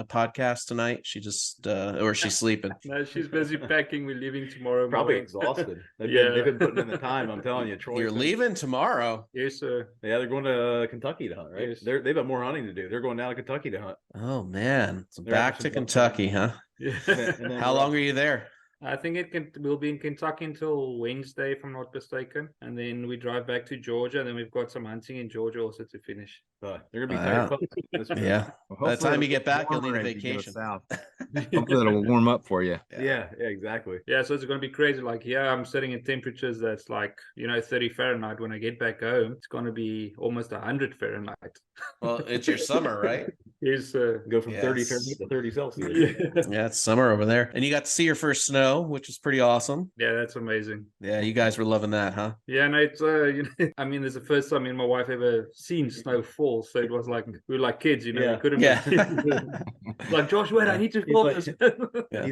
Speaker 1: podcast tonight? She just or she's sleeping?
Speaker 4: No, she's busy packing. We're leaving tomorrow.
Speaker 3: Probably
Speaker 4: morning.
Speaker 3: exhausted. They've been putting in the time. I'm telling you, Troy.
Speaker 1: You're leaving tomorrow?
Speaker 4: Yes, sir.
Speaker 3: Yeah, they're going to Kentucky to hunt, right?
Speaker 4: Yes.
Speaker 3: They've got more hunting to do. They're going down to Kentucky to hunt.
Speaker 1: Oh man, so
Speaker 3: They're
Speaker 1: back
Speaker 3: actually
Speaker 1: to Kentucky, huh?
Speaker 4: Yeah.
Speaker 3: And then
Speaker 1: How long are you there?
Speaker 4: I think we'll be in Kentucky until Wednesday, if I'm not mistaken, and then we drive back to Georgia, and then we've got some hunting in Georgia also to finish.
Speaker 3: They're gonna be
Speaker 1: Wow.
Speaker 3: tired.
Speaker 1: Yeah.
Speaker 2: Well,
Speaker 1: By the time
Speaker 2: hopefully
Speaker 1: you get back, you'll need a
Speaker 2: warmer as you go
Speaker 1: vacation.
Speaker 2: south. Hopefully it'll warm up for you.
Speaker 3: Yeah, exactly.
Speaker 4: Yeah, so it's going to be crazy. Like, I'm sitting in temperatures that's like 30 Fahrenheit. When I get back home, it's going to be almost 100 Fahrenheit.
Speaker 1: Well, it's your summer, right?
Speaker 4: Yes,
Speaker 3: Go from 30
Speaker 1: Yes.
Speaker 3: Fahrenheit to 30 Celsius.
Speaker 1: Yeah, it's summer over there. And you got to see your first snow, which is pretty awesome.
Speaker 4: Yeah, that's amazing.
Speaker 1: Yeah, you guys were loving that, huh?
Speaker 4: Yeah, no, it's I mean, it's the first time me and my wife ever seen snow fall, so it was like we were like kids, we couldn't.
Speaker 1: Yeah.
Speaker 4: Like, Josh, wait, I need to film this.
Speaker 1: Yeah.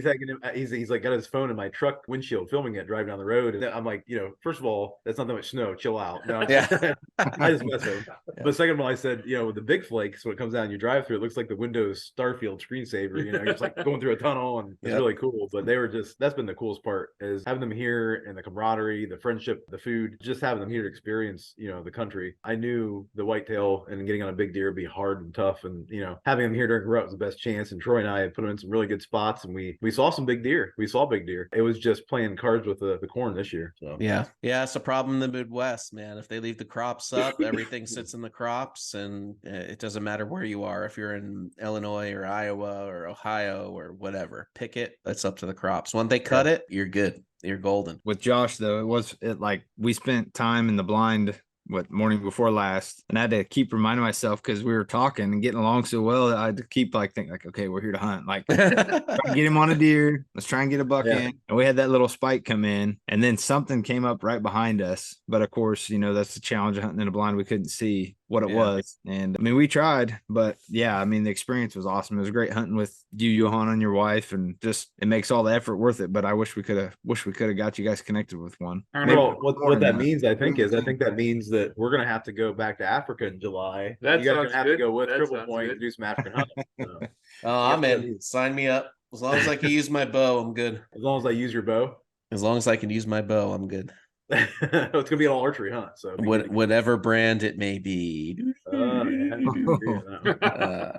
Speaker 3: He's like got his phone in my truck windshield filming it driving down the road, and I'm like, first of all, that's not that much snow. Chill out. No,
Speaker 1: Yeah.
Speaker 3: I just mess with him. But second of all, I said, with the big flakes, when it comes down, you drive through, it looks like the Windows Starfield screensaver. You're just like going through a tunnel, and it's really cool. But they were that's been the coolest part, is having them here, and the camaraderie, the friendship, the food, just having them here to experience, the country. I knew the whitetail and getting on a big deer would be hard and tough, and having them here during rut was the best chance. And Troy and I had put them in some really good spots, and we saw some big deer. We saw big deer. It was just playing cards with the corn this year. So
Speaker 1: Yeah, it's a problem in the Midwest, man. If they leave the crops up, everything sits in the crops, and it doesn't matter where you are. If you're in Illinois or Iowa or Ohio or whatever, pick it. That's up to the crops. When they cut it, you're good. You're golden.
Speaker 2: With Josh though, we spent time in the blind morning before last, and I had to keep reminding myself, because we were talking and getting along so well, that I had to keep thinking okay, we're here to hunt, try to get him on a deer, let's try and get a buck in. And we had that little spike come in, and then something came up right behind us, but of course that's the challenge of hunting in a blind. We couldn't see what it was, and I mean, we tried, but the experience was awesome. It was great hunting with you, Johan, and your wife, and just it makes all the effort worth it. But I wish we could have got you guys connected with one.
Speaker 3: Well, what that means, I think that means that we're gonna have to go back to Africa in July.
Speaker 4: That
Speaker 3: you guys are gonna have to go with
Speaker 4: That
Speaker 3: Triplepoint and do some African hunting. So,
Speaker 1: Oh, I'm in. Sign me up. As long as I can use my bow, I'm good.
Speaker 3: as long as I use your bow.
Speaker 1: As long as I can use my bow, I'm good.
Speaker 3: It's gonna be an all archery hunt. So
Speaker 1: Whatever brand it may be.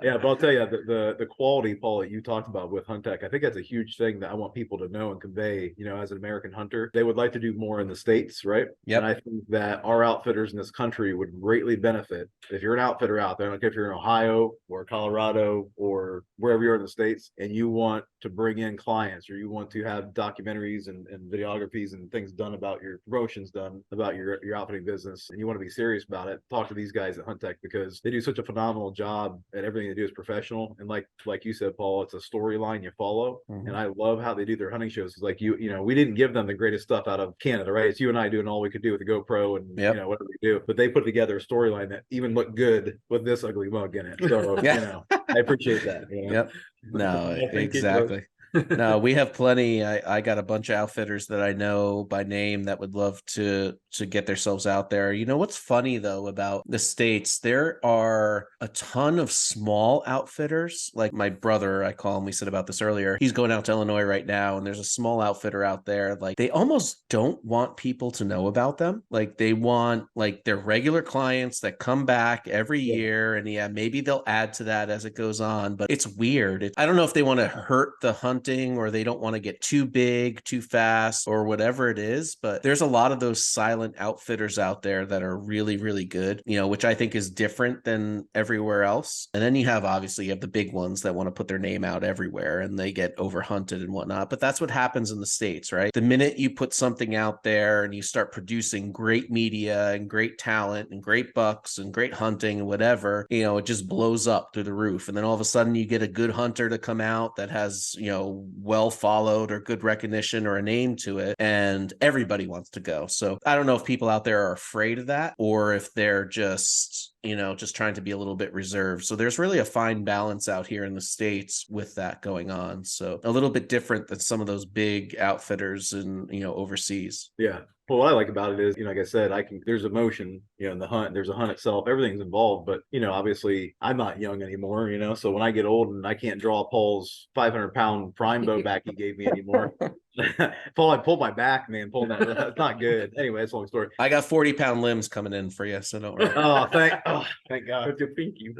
Speaker 3: Yeah, but I'll tell you, the quality, Paul, that you talked about with HUNTECH, I think that's a huge thing that I want people to know and convey. As an American hunter, they would like to do more in the States, right?
Speaker 1: Yep.
Speaker 3: And I think that our outfitters in this country would greatly benefit if you're an outfitter out there. I don't care if you're in Ohio or Colorado or wherever you're in the States, and you want to bring in clients, or you want to have documentaries and videographies and things done about your promotions, done about your outfitting business, and you want to be serious about it, talk to these guys at HUNTECH, because they do such a phenomenal job, and everything they do is professional. And like you said, Paul, it's a storyline you follow.
Speaker 1: Mhm.
Speaker 3: And I love how they do their hunting shows. It's like we didn't give them the greatest stuff out of Canada, right? It's you and I doing all we could do with the GoPro and whatever we do, but they put together a storyline that even looked good with this ugly mug in it. So I appreciate that.
Speaker 1: Yep. No,
Speaker 4: Yeah, thank you,
Speaker 1: exactly. No, we have plenty. I got a bunch of outfitters that I know by name that would love to get themselves out there. What's funny though about the States, there are a ton of small outfitters. Like my brother, I call him, we said about this earlier, he's going out to Illinois right now, and there's a small outfitter out there. Like they almost don't want people to know about them. Like they want their regular clients that come back every year, and maybe they'll add to that as it goes on, but it's weird. I don't know if they want to hurt the hunting hunting, or they don't want to get too big, too fast, or whatever it is. But there's a lot of those silent outfitters out there that are really, really good, which I think is different than everywhere else. And then you have the big ones that want to put their name out everywhere and they get overhunted and whatnot. But that's what happens in the States, right? The minute you put something out there and you start producing great media and great talent and great bucks and great hunting and whatever, it just blows up through the roof. And then all of a sudden you get a good hunter to come out that has, well followed or good recognition or a name to it, and everybody wants to go. So I don't know if people out there are afraid of that or if they're just trying to be a little bit reserved. So there's really a fine balance out here in the States with that going on. So a little bit different than some of those big outfitters and, overseas.
Speaker 3: Yeah. Well, what I like about it is, like I said, there's emotion, in the hunt, there's a hunt itself, everything's involved, but, obviously I'm not young anymore, so when I get old and I can't draw Paul's 500-pound prime bow back he gave me anymore. Paul, I pulled my back, man, that's not good. Anyway, that's a long story.
Speaker 1: I got 40-pound limbs coming in for you, so don't worry.
Speaker 3: Thank God.
Speaker 4: With your pinky.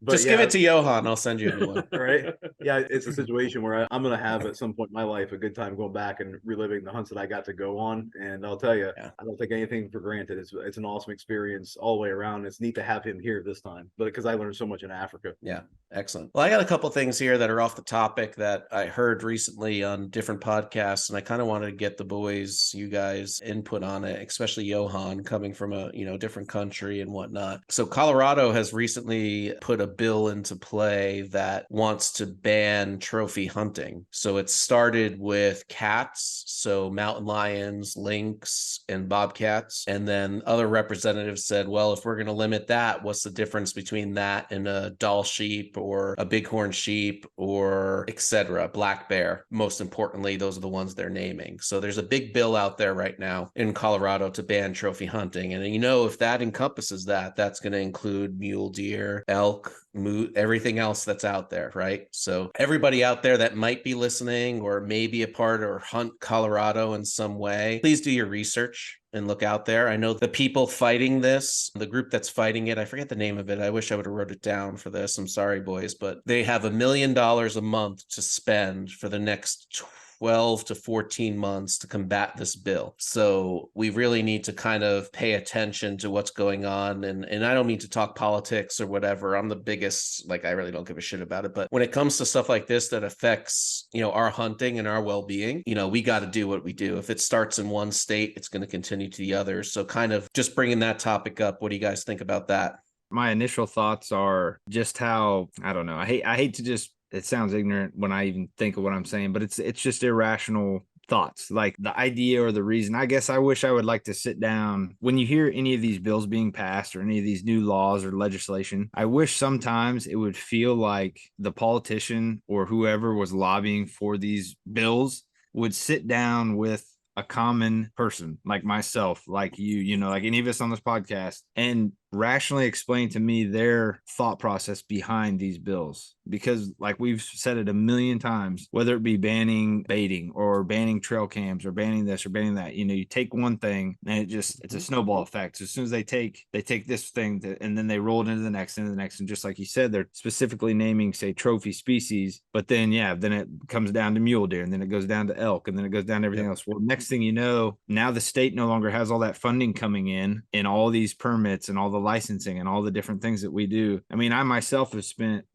Speaker 1: Just give it to Johan. I'll send you one.
Speaker 3: Right. Yeah, it's a situation where I'm going to have at some point in my life a good time going back and reliving the hunts that I got to go on. And I'll tell you, I don't take anything for granted. It's an awesome experience all the way around. It's neat to have him here this time, but because I learned so much in Africa.
Speaker 1: Yeah. Excellent. Well, I got a couple things here that are off the topic that I heard recently on different podcasts, and I kind of wanted to get the boys, you guys, input on it, especially Johan coming from a different country and whatnot. So Colorado has recently put a bill into play that wants to ban trophy hunting. So it started with cats, so mountain lions, lynx, and bobcats, and then other representatives said, well, if we're going to limit that, what's the difference between that and a Dall sheep or a bighorn sheep or etc. black bear? Most importantly, those are the ones they're naming. So there's a big bill out there right now in Colorado to ban trophy hunting. And if that encompasses that, that's going to include mule deer, elk, moose, everything else that's out there, right? So everybody out there that might be listening or maybe a part or hunt Colorado in some way, please do your research and look out there. I know the people fighting this, the group that's fighting it, I forget the name of it. I wish I would have wrote it down for this. I'm sorry, boys, but they have $1 million a month to spend for the next 12 to 14 months to combat this bill. So we really need to kind of pay attention to what's going on. And I don't mean to talk politics or whatever. I'm the biggest, I really don't give a shit about it. But when it comes to stuff like this that affects, our hunting and our well-being, we got to do what we do. If it starts in one state, it's going to continue to the others. So kind of just bringing that topic up. What do you guys think about that?
Speaker 2: My initial thoughts are just how, I don't know. I hate to just, it sounds ignorant when I even think of what I'm saying, but it's just irrational thoughts. Like the idea or the reason, I guess I wish I would like to sit down when you hear any of these bills being passed or any of these new laws or legislation. I wish sometimes it would feel like the politician or whoever was lobbying for these bills would sit down with a common person like myself, like you, like any of us on this podcast, and rationally explain to me their thought process behind these bills. Because like we've said it a million times, whether it be banning baiting or banning trail cams or banning this or banning that, you take one thing and it's a snowball effect. So as soon as they take this thing and then they roll it into the next, and just like you said, they're specifically naming, say, trophy species, but then then it comes down to mule deer, and then it goes down to elk, and then it goes down to everything else. Well, next thing you know, now the state no longer has all that funding coming in and all these permits and all the licensing and all the different things that we do. I mean, I myself have spent,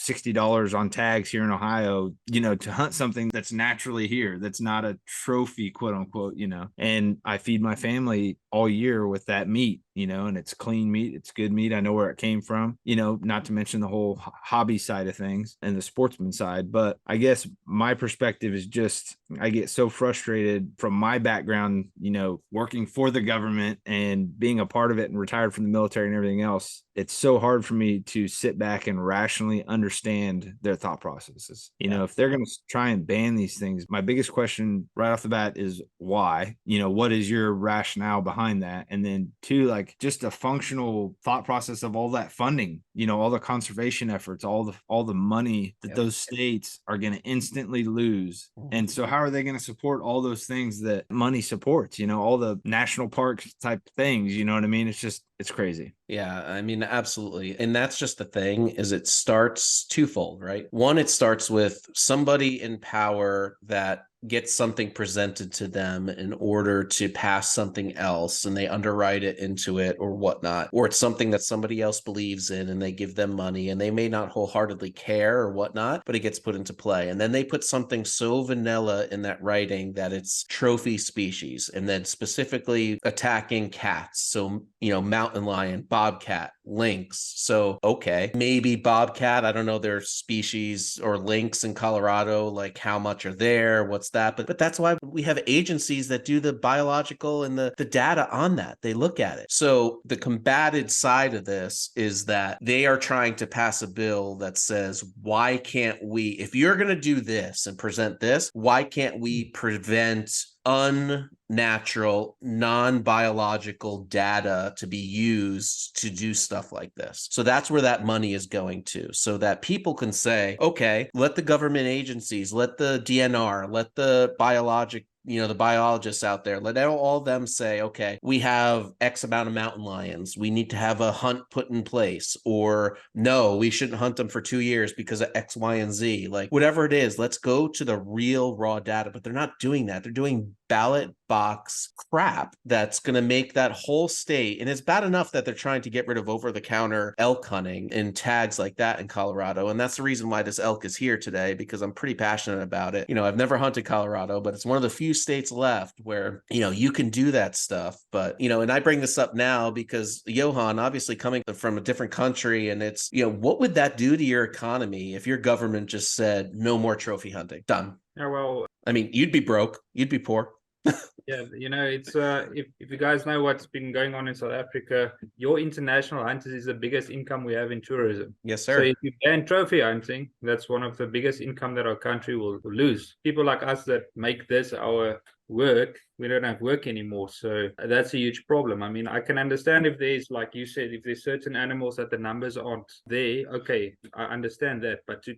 Speaker 2: $60 on tags here in Ohio, to hunt something that's naturally here, that's not a trophy, quote unquote, and I feed my family all year with that meat, and it's clean meat. It's good meat. I know where it came from, not to mention the whole hobby side of things and the sportsman side. But I guess my perspective is just, I get so frustrated from my background, working for the government and being a part of it and retired from the military and everything else. It's so hard for me to sit back and rationally understand their thought processes. If they're going to try and ban these things, my biggest question right off the bat is why, what is your rationale behind that? And then two, like, like just a functional thought process of all that funding, all the conservation efforts, all the money that those states are going to instantly lose. And so how are they going to support all those things that money supports, all the national parks type things, you know what I mean? It's crazy.
Speaker 1: Yeah, I mean, absolutely. And that's just the thing, is it starts twofold, right? One, it starts with somebody in power that gets something presented to them in order to pass something else, and they underwrite it into it or whatnot, or it's something that somebody else believes in and they give them money, and they may not wholeheartedly care or whatnot, but it gets put into play. And then they put something so vanilla in that writing that it's trophy species, and then specifically attacking cats. So, mountain lion, bobcat, lynx. So, okay, maybe bobcat, I don't know their species, or lynx in Colorado, like how much are there? What's that? But that's why we have agencies that do the biological and the data on that. They look at it. So the combated side of this is that they are trying to pass a bill that says, why can't we, if you're going to do this and present this, why can't we prevent unnatural, non-biological data to be used to do stuff like this? So that's where that money is going to, so that people can say, okay, let the government agencies, let the DNR, let the the biologists out there, let all of them say, okay, we have X amount of mountain lions, we need to have a hunt put in place, or no, we shouldn't hunt them for 2 years because of X, Y, and Z. Like, whatever it is, let's go to the real raw data. But they're not doing that. They're doing ballot box crap that's going to make that whole state, and it's bad enough that they're trying to get rid of over-the-counter elk hunting and tags like that in Colorado, and that's the reason why this elk is here today, because I'm pretty passionate about it. I've never hunted Colorado, but it's one of the few states left where you can do that stuff. But and I bring this up now because Johan, obviously coming from a different country, and it's what would that do to your economy if your government just said no more trophy hunting? Done.
Speaker 4: Yeah, well,
Speaker 1: I mean, you'd be broke, you'd be poor.
Speaker 4: Yeah, it's if you guys know what's been going on in South Africa, your international hunters is the biggest income we have in tourism.
Speaker 1: Yes, sir.
Speaker 4: So if you ban trophy hunting, that's one of the biggest income that our country will lose. People like us that make this our work, we don't have work anymore. So that's a huge problem. I mean, I can understand if there's, like you said, if there's certain animals that the numbers aren't there, okay, I understand that. But to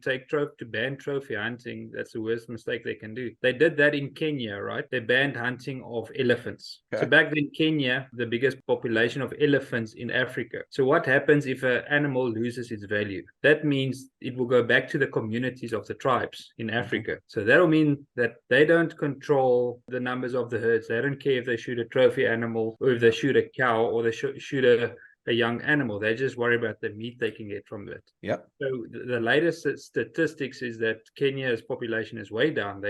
Speaker 4: ban trophy hunting, that's the worst mistake they can do. They did that in Kenya, right? They banned hunting of elephants. Okay. So back then, Kenya, the biggest population of elephants in Africa. So what happens if an animal loses its value? That means it will go back to the communities of the tribes in Africa. So that'll mean that they don't control the numbers of the herds. They don't care if they shoot a trophy animal or if they shoot a cow or they shoot a young animal. They just worry about the meat they can get from it.
Speaker 1: Yep.
Speaker 4: So the latest statistics is that Kenya's population is way down.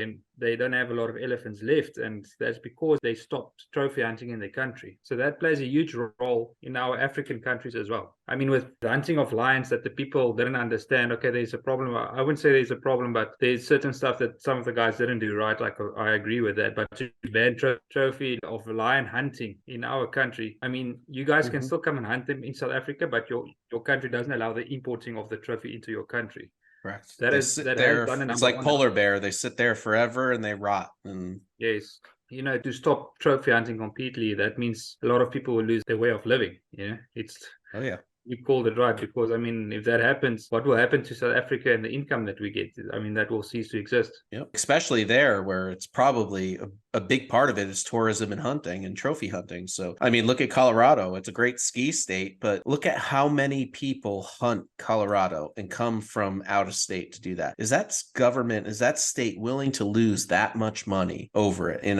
Speaker 4: They don't have a lot of elephants left, and that's because they stopped trophy hunting in their country. So that plays a huge role in our African countries as well. I mean, with the hunting of lions that the people didn't understand, okay, there's a problem. I wouldn't say there's a problem, but there's certain stuff that some of the guys didn't do right. Like, I agree with that. But to ban trophy of lion hunting in our country, I mean, you guys can still come and hunt them in South Africa, but your country doesn't allow the importing of the trophy into your country.
Speaker 1: Correct.
Speaker 4: It's
Speaker 1: like polar bear. They sit there forever and they rot. And
Speaker 4: yes, to stop trophy hunting completely, that means a lot of people will lose their way of living.
Speaker 1: Oh yeah.
Speaker 4: You called it right, because I mean, if that happens, what will happen to South Africa and the income that we get? I mean, that will cease to exist.
Speaker 1: Yep. Especially there, where it's probably a big part of it is tourism and hunting and trophy hunting. So, I mean, look at Colorado. It's a great ski state, but look at how many people hunt Colorado and come from out of state to do that. Is that state willing to lose that much money over it? And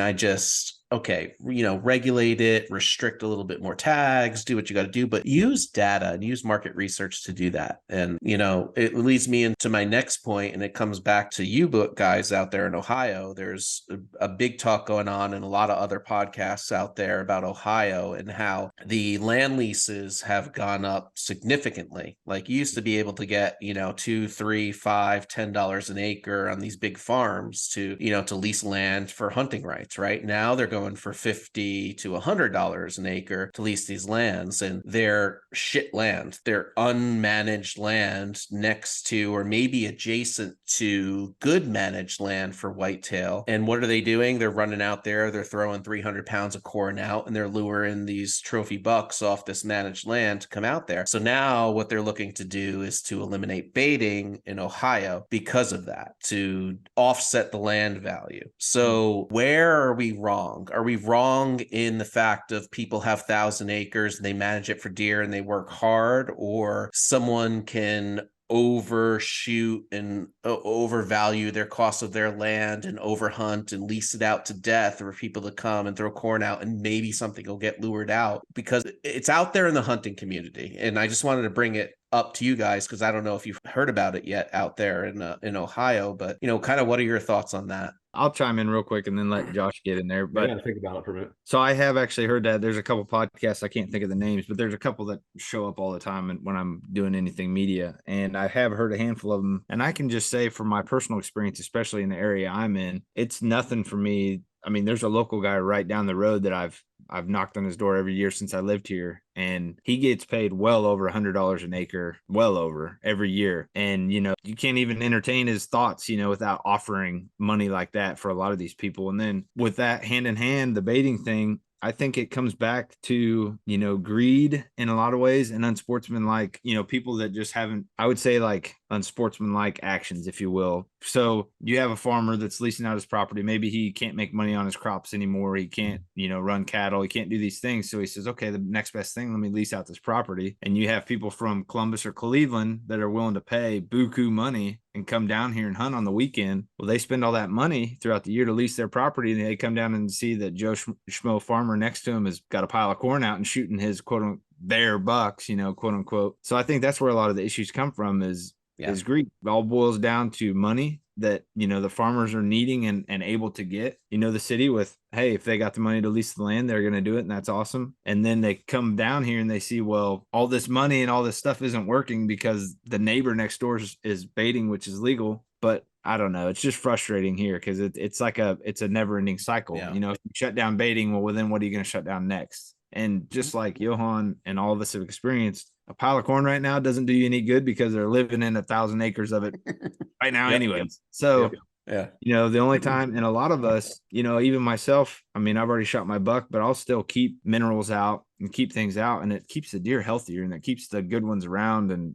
Speaker 1: okay, regulate it, restrict a little bit more tags, do what you got to do, but use data and use market research to do that. And, it leads me into my next point, and it comes back to you guys out there in Ohio. There's a big talk going on and a lot of other podcasts out there about Ohio and how the land leases have gone up significantly. Like, you used to be able to get, $2, $3, $5, $10 an acre on these big farms to lease land for hunting rights. Right now, they're going for $50 to $100 an acre to lease these lands, and they're shit land. They're unmanaged land next to, or maybe adjacent to, good managed land for whitetail. And what are they doing? They're running running out there, they're throwing 300 pounds of corn out and they're luring these trophy bucks off this managed land to come out there. So now what they're looking to do is to eliminate baiting in Ohio because of that, to offset the land value. So where are we wrong? Are we wrong in the fact of people have 1,000 acres and they manage it for deer and they work hard, or someone can overshoot and overvalue their cost of their land and overhunt and lease it out to death for people to come and throw corn out, and maybe something will get lured out because it's out there in the hunting community? And I just wanted to bring it up to you guys because I don't know if you've heard about it yet out there in Ohio, but kind of what are your thoughts on that?
Speaker 2: I'll chime in real quick and then let Josh get in there. But
Speaker 3: yeah, think about it for a minute.
Speaker 2: So I have actually heard that there's a couple podcasts, I can't think of the names, but there's a couple that show up all the time when I'm doing anything media. And I have heard a handful of them. And I can just say from my personal experience, especially in the area I'm in, it's nothing for me. I mean, there's a local guy right down the road that I've knocked on his door every year since I lived here, and he gets paid well over $100 an acre, well over every year. And, you can't even entertain his thoughts, without offering money like that for a lot of these people. And then with that hand in hand, the baiting thing, I think it comes back to, greed in a lot of ways and unsportsmanlike, people that just haven't, I would say like unsportsmanlike actions, if you will. So you have a farmer that's leasing out his property. Maybe he can't make money on his crops anymore. He can't, run cattle. He can't do these things. So he says, okay, the next best thing, let me lease out this property. And you have people from Columbus or Cleveland that are willing to pay buku money and come down here and hunt on the weekend. Well, they spend all that money throughout the year to lease their property, and they come down and see that Joe Schmo farmer next to him has got a pile of corn out and shooting his quote their bucks, quote unquote. So I think that's where a lot of the issues come from is greed. It all boils down to money that, the farmers are needing and able to get, the city with, hey, if they got the money to lease the land, they're going to do it. And that's awesome. And then they come down here and they see, well, all this money and all this stuff isn't working because the neighbor next door is baiting, which is legal. But I don't know. It's just frustrating here because it's a never ending cycle.
Speaker 1: Yeah.
Speaker 2: If you shut down baiting, well, then what are you going to shut down next? And just like Johan and all of us have experienced, a pile of corn right now doesn't do you any good because they're living in 1,000 acres of it right now anyways. So,
Speaker 1: yeah,
Speaker 2: the only time, and a lot of us, even myself, I mean, I've already shot my buck, but I'll still keep minerals out and keep things out, and it keeps the deer healthier and it keeps the good ones around. And,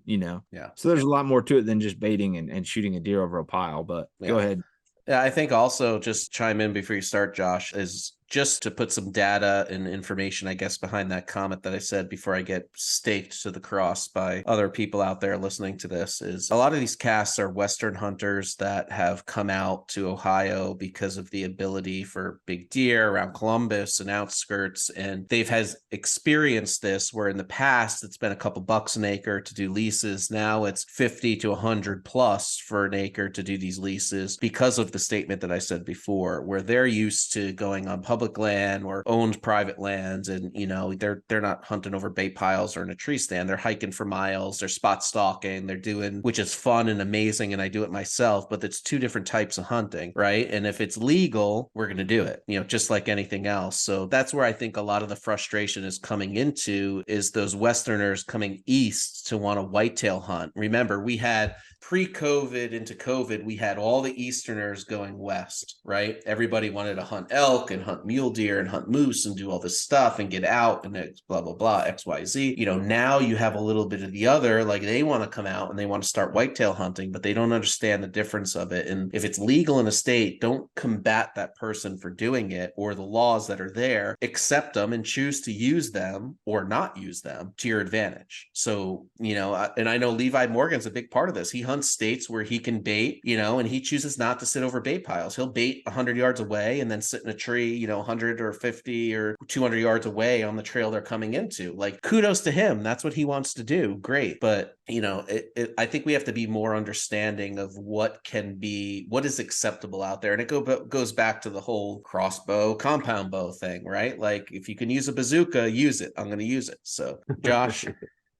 Speaker 2: so there's a lot more to it than just baiting and shooting a deer over a pile, but go ahead.
Speaker 1: Yeah, I think also just chime in before you start, Josh, is just to put some data and information, I guess, behind that comment that I said before I get staked to the cross by other people out there listening to this, is a lot of these casts are Western hunters that have come out to Ohio because of the ability for big deer around Columbus and outskirts. And they've has experienced this where in the past it's been a couple bucks an acre to do leases. Now it's 50 to 100 plus for an acre to do these leases because of the statement that I said before, where they're used to going on public land or owned private lands, and they're not hunting over bait piles or in a tree stand. They're hiking for miles, they're spot stalking, they're doing, which is fun and amazing, and I do it myself, but it's two different types of hunting, right? And if it's legal, we're going to do it, just like anything else. So that's where I think a lot of the frustration is coming into, is those Westerners coming east to want to whitetail hunt. Remember, we had pre-COVID into COVID, we had all the Easterners going west, right? Everybody wanted to hunt elk and hunt mule deer and hunt moose and do all this stuff and get out and blah, blah, blah, XYZ. Now you have a little bit of the other, like they want to come out and they want to start whitetail hunting, but they don't understand the difference of it. And if it's legal in a state, don't combat that person for doing it or the laws that are there. Accept them and choose to use them or not use them to your advantage. So, and I know Levi Morgan's a big part of this. He hunts states where he can bait, and he chooses not to sit over bait piles. He'll bait 100 yards away and then sit in a tree, 100 or 50 or 200 yards away on the trail they're coming into. Like, kudos to him. That's what he wants to do. Great. But, I think we have to be more understanding of what is acceptable out there. And it goes back to the whole crossbow, compound bow thing, right? Like, if you can use a bazooka, use it. I'm going to use it. So, Josh.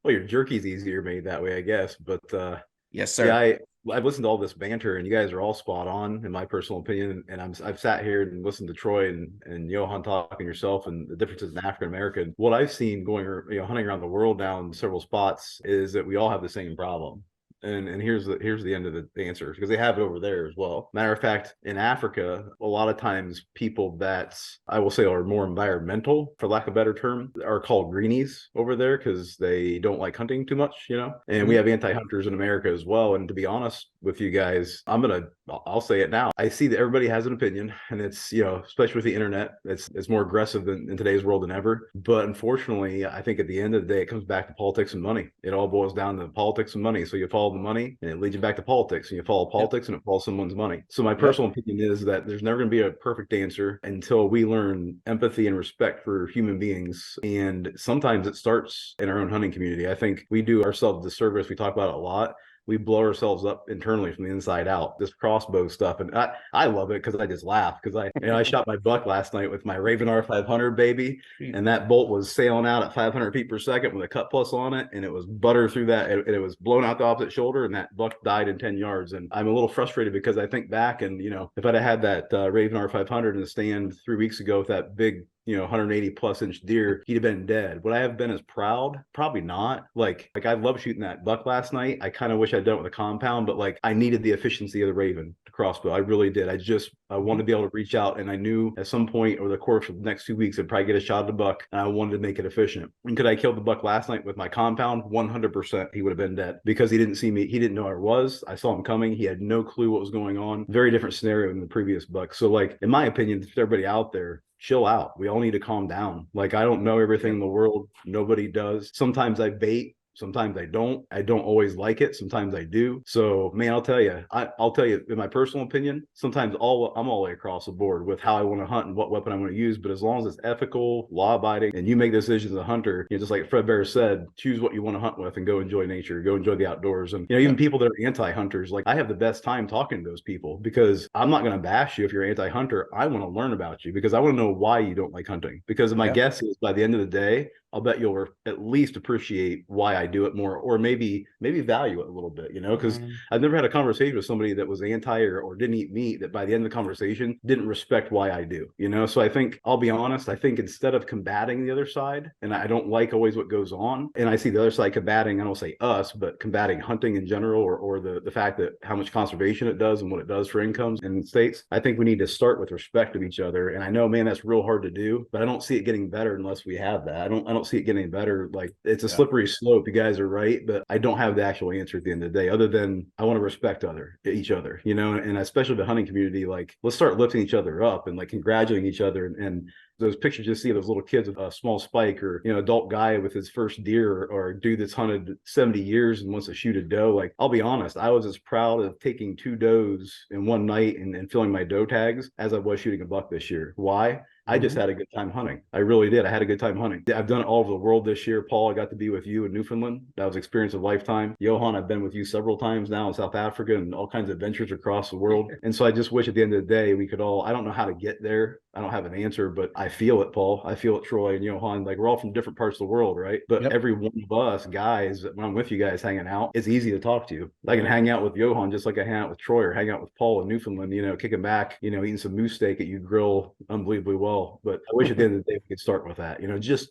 Speaker 3: Well, your jerky's easier made that way, I guess. But
Speaker 1: yes, sir.
Speaker 3: Yeah, I've listened to all this banter, and you guys are all spot on, in my personal opinion. And I've sat here and listened to Troy and Johan talking yourself, and the differences in African American. What I've seen going, hunting around the world now in several spots is that we all have the same problem. And here's the end of the answer, because they have it over there as well. Matter of fact, in Africa, a lot of times people that I will say are more environmental, for lack of a better term, are called greenies over there because they don't like hunting too much, you know. And we have anti-hunters in America as well. And to be honest with you guys, I'll say it now. I see that everybody has an opinion, and it's, you know, especially with the internet, it's more aggressive than in today's world than ever. But unfortunately, I think at the end of the day, it comes back to politics and money. It all boils down to politics and money. So you follow the money and it leads you back to politics, and you follow politics and it follows someone's money. So my personal opinion is that there's never going to be a perfect answer until we learn empathy and respect for human beings. And sometimes it starts in our own hunting community. I think we do ourselves a disservice. We talk about it a lot. We blow ourselves up internally from the inside out, this crossbow stuff. And I love it because I just laugh, because I shot my buck last night with my Raven R500 baby, and that bolt was sailing out at 500 feet per second with a cut plus on it, and it was butter through that, and it was blown out the opposite shoulder, and that buck died in 10 yards. And I'm a little frustrated because I think back, and, you know, if I'd have had that Raven R500 in the stand 3 weeks ago with that big, you know, 180 plus inch deer, he'd have been dead. Would I have been as proud? Probably not. Like I love shooting that buck last night. I kind of wish I'd done it with a compound, but like I needed the efficiency of the Raven crossbow. I really did. I wanted to be able to reach out, and I knew at some point over the course of the next 2 weeks I'd probably get a shot at the buck, and I wanted to make it efficient. And could I kill the buck last night with my compound? 100% he would have been dead, because he didn't see me. He didn't know where I was. I saw him coming. He had no clue what was going on. Very different scenario than the previous buck. So like, in my opinion, for everybody out there, chill out. We all need to calm down. Like, I don't know everything in the world. Nobody does. Sometimes I bait. Sometimes I don't. I don't always like it. Sometimes I do. So, man, I'll tell you, in my personal opinion, sometimes I'm all the way across the board with how I want to hunt and what weapon I want to use. But as long as it's ethical, law abiding, and you make decisions as a hunter, you know, just like Fred Bear said, choose what you want to hunt with and go enjoy nature, go enjoy the outdoors. And, you know, even people that are anti-hunters, like, I have the best time talking to those people, because I'm not going to bash you if you're anti-hunter. I want to learn about you, because I want to know why you don't like hunting. Because my guess is by the end of the day, I'll bet you'll at least appreciate why I do it more, or maybe value it a little bit, you know, because I've never had a conversation with somebody that was anti or didn't eat meat that by the end of the conversation didn't respect why I do, you know. So I think, I'll be honest, I think instead of combating the other side, and I don't like always what goes on, and I see the other side combating, I don't say us, but combating hunting in general, or the fact that how much conservation it does and what it does for incomes in the States. I think we need to start with respect of each other. And I know, man, that's real hard to do, but I don't see it getting better unless we have that. I don't see it getting better. Like, it's a slippery slope. You guys are right, but I don't have the actual answer at the end of the day, other than I want to respect each other, you know. And especially the hunting community, like, let's start lifting each other up and like congratulating each other. And those pictures you see of those little kids with a small spike, or, you know, adult guy with his first deer, or a dude that's hunted 70 years and wants to shoot a doe. Like, I'll be honest, I was as proud of taking 2 does in one night and filling my doe tags as I was shooting a buck this year. Why? I just had a good time hunting. I really did. I had a good time hunting. I've done it all over the world this year. Paul, I got to be with you in Newfoundland. That was experience of a lifetime. Johan, I've been with you several times now in South Africa and all kinds of adventures across the world. And so I just wish at the end of the day, we could all, I don't know how to get there. I don't have an answer, but I feel it, Paul. I feel it, Troy and Johan. Like, we're all from different parts of the world, right? But every one of us guys, when I'm with you guys hanging out, it's easy to talk to you. I can hang out with Johan just like I hang out with Troy, or hang out with Paul in Newfoundland, you know, kicking back, you know, eating some moose steak that you grill unbelievably well. But I wish at the end of the day we could start with that, you know, just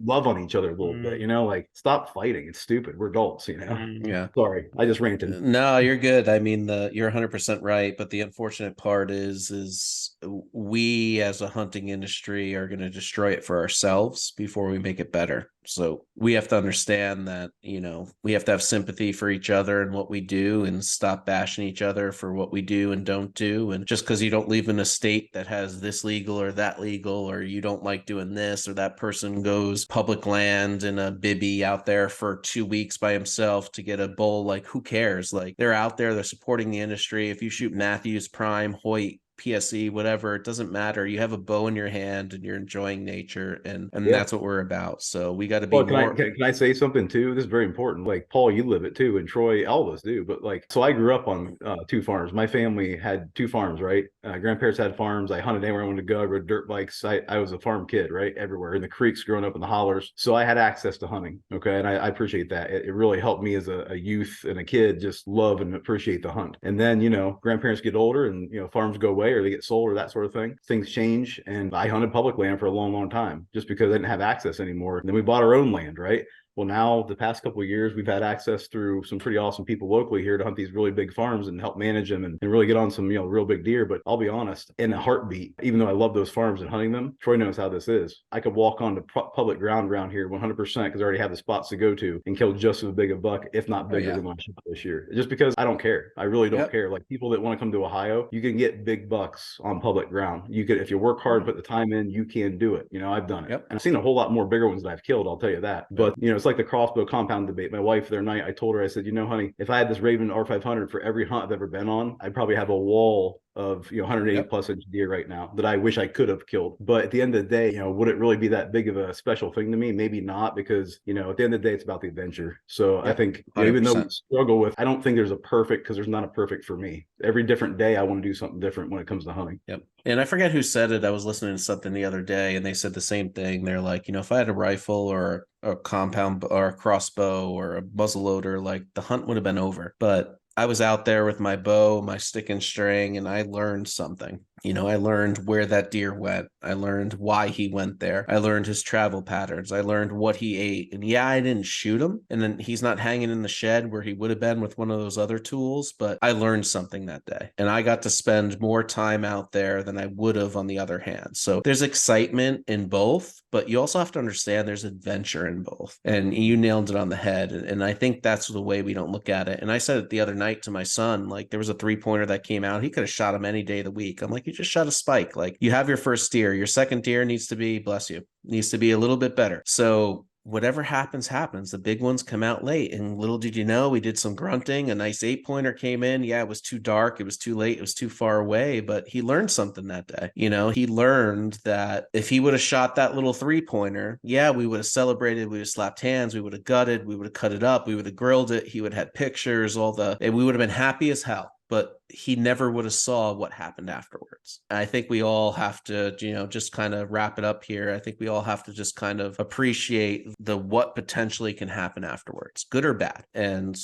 Speaker 3: love on each other a little bit, you know, like, stop fighting. It's stupid. We're adults, you know.
Speaker 1: Yeah.
Speaker 3: Sorry, I just ranted.
Speaker 1: No, you're good. I mean, you're 100% right. But the unfortunate part is we as a hunting industry are going to destroy it for ourselves before we make it better. So we have to understand that, you know, we have to have sympathy for each other and what we do, and stop bashing each other for what we do and don't do. And just because you don't live in a state that has this legal or that legal, or you don't like doing this, or that person goes public land in a bibby out there for 2 weeks by himself to get a bull, like, who cares? Like, they're out there, they're supporting the industry. If you shoot Matthews, Prime, Hoyt, PSE, whatever, it doesn't matter. You have a bow in your hand and you're enjoying nature, and that's what we're about. So we got to be more.
Speaker 3: Can I say something too? This is very important. Like, Paul, you live it too, and Troy, all of us do. But like, so I grew up on 2 farms. My family had 2 farms, right? Grandparents had farms. I hunted anywhere I wanted to go. I rode dirt bikes. I was a farm kid, right? Everywhere in the creeks, growing up in the hollers. So I had access to hunting. Okay, and I appreciate that. It really helped me as a youth and a kid just love and appreciate the hunt. And then, you know, grandparents get older, and, you know, farms go away or they get sold or that sort of thing. Things change, and I hunted public land for a long, long time just because I didn't have access anymore. And then we bought our own land, right? Well, now the past couple of years, we've had access through some pretty awesome people locally here to hunt these really big farms and help manage them and really get on some, real big deer. But I'll be honest, in a heartbeat, even though I love those farms and hunting them, Troy knows how this is. I could walk onto public ground around here 100% because I already have the spots to go to and kill just as big a buck, if not bigger than what I shot this year. Just because I don't care. I really don't care. Like people that want to come to Ohio, you can get big bucks on public ground. You could, if you work hard, put the time in, you can do it. I've done it. And I've seen a whole lot more bigger ones that I've killed, I'll tell you that. But, it's like the crossbow compound debate. My wife the other night, I told her, I said, honey, if I had this Raven R500 for every hunt I've ever been on, I'd probably have a wall of 180 plus inch deer right now that I wish I could have killed. But at the end of the day, would it really be that big of a special thing to me? Maybe not, because at the end of the day, it's about the adventure. So I think even though we struggle with, I don't think there's a perfect, because there's not a perfect for me. Every different day I want to do something different when it comes to hunting.
Speaker 1: And I forget who said it. I was listening to something the other day and they said the same thing. They're like, if I had a rifle or a compound or a crossbow or a muzzleloader, like the hunt would have been over. But I was out there with my bow, my stick and string, and I learned something. I learned where that deer went. I learned why he went there. I learned his travel patterns. I learned what he ate. And I didn't shoot him. And then he's not hanging in the shed where he would have been with one of those other tools. But I learned something that day. And I got to spend more time out there than I would have on the other hand. So there's excitement in both, but you also have to understand there's adventure in both. And you nailed it on the head. And I think that's the way we don't look at it. And I said it the other night to my son, like there was a 3-pointer that came out. He could have shot him any day of the week. I'm like, you just shot a spike. Like you have your first deer. Your second deer needs to be, bless you, needs to be a little bit better. So whatever happens. The big ones come out late. And little did you know, we did some grunting. A nice 8-pointer came in. Yeah, it was too dark. It was too late. It was too far away. But he learned something that day. He learned that if he would have shot that little 3-pointer, yeah, we would have celebrated. We would have slapped hands. We would have gutted. We would have cut it up. We would have grilled it. He would have had pictures, and we would have been happy as hell. But he never would have saw what happened afterwards. I think we all have to, just kind of wrap it up here. I think we all have to just kind of appreciate what potentially can happen afterwards, good or bad, and,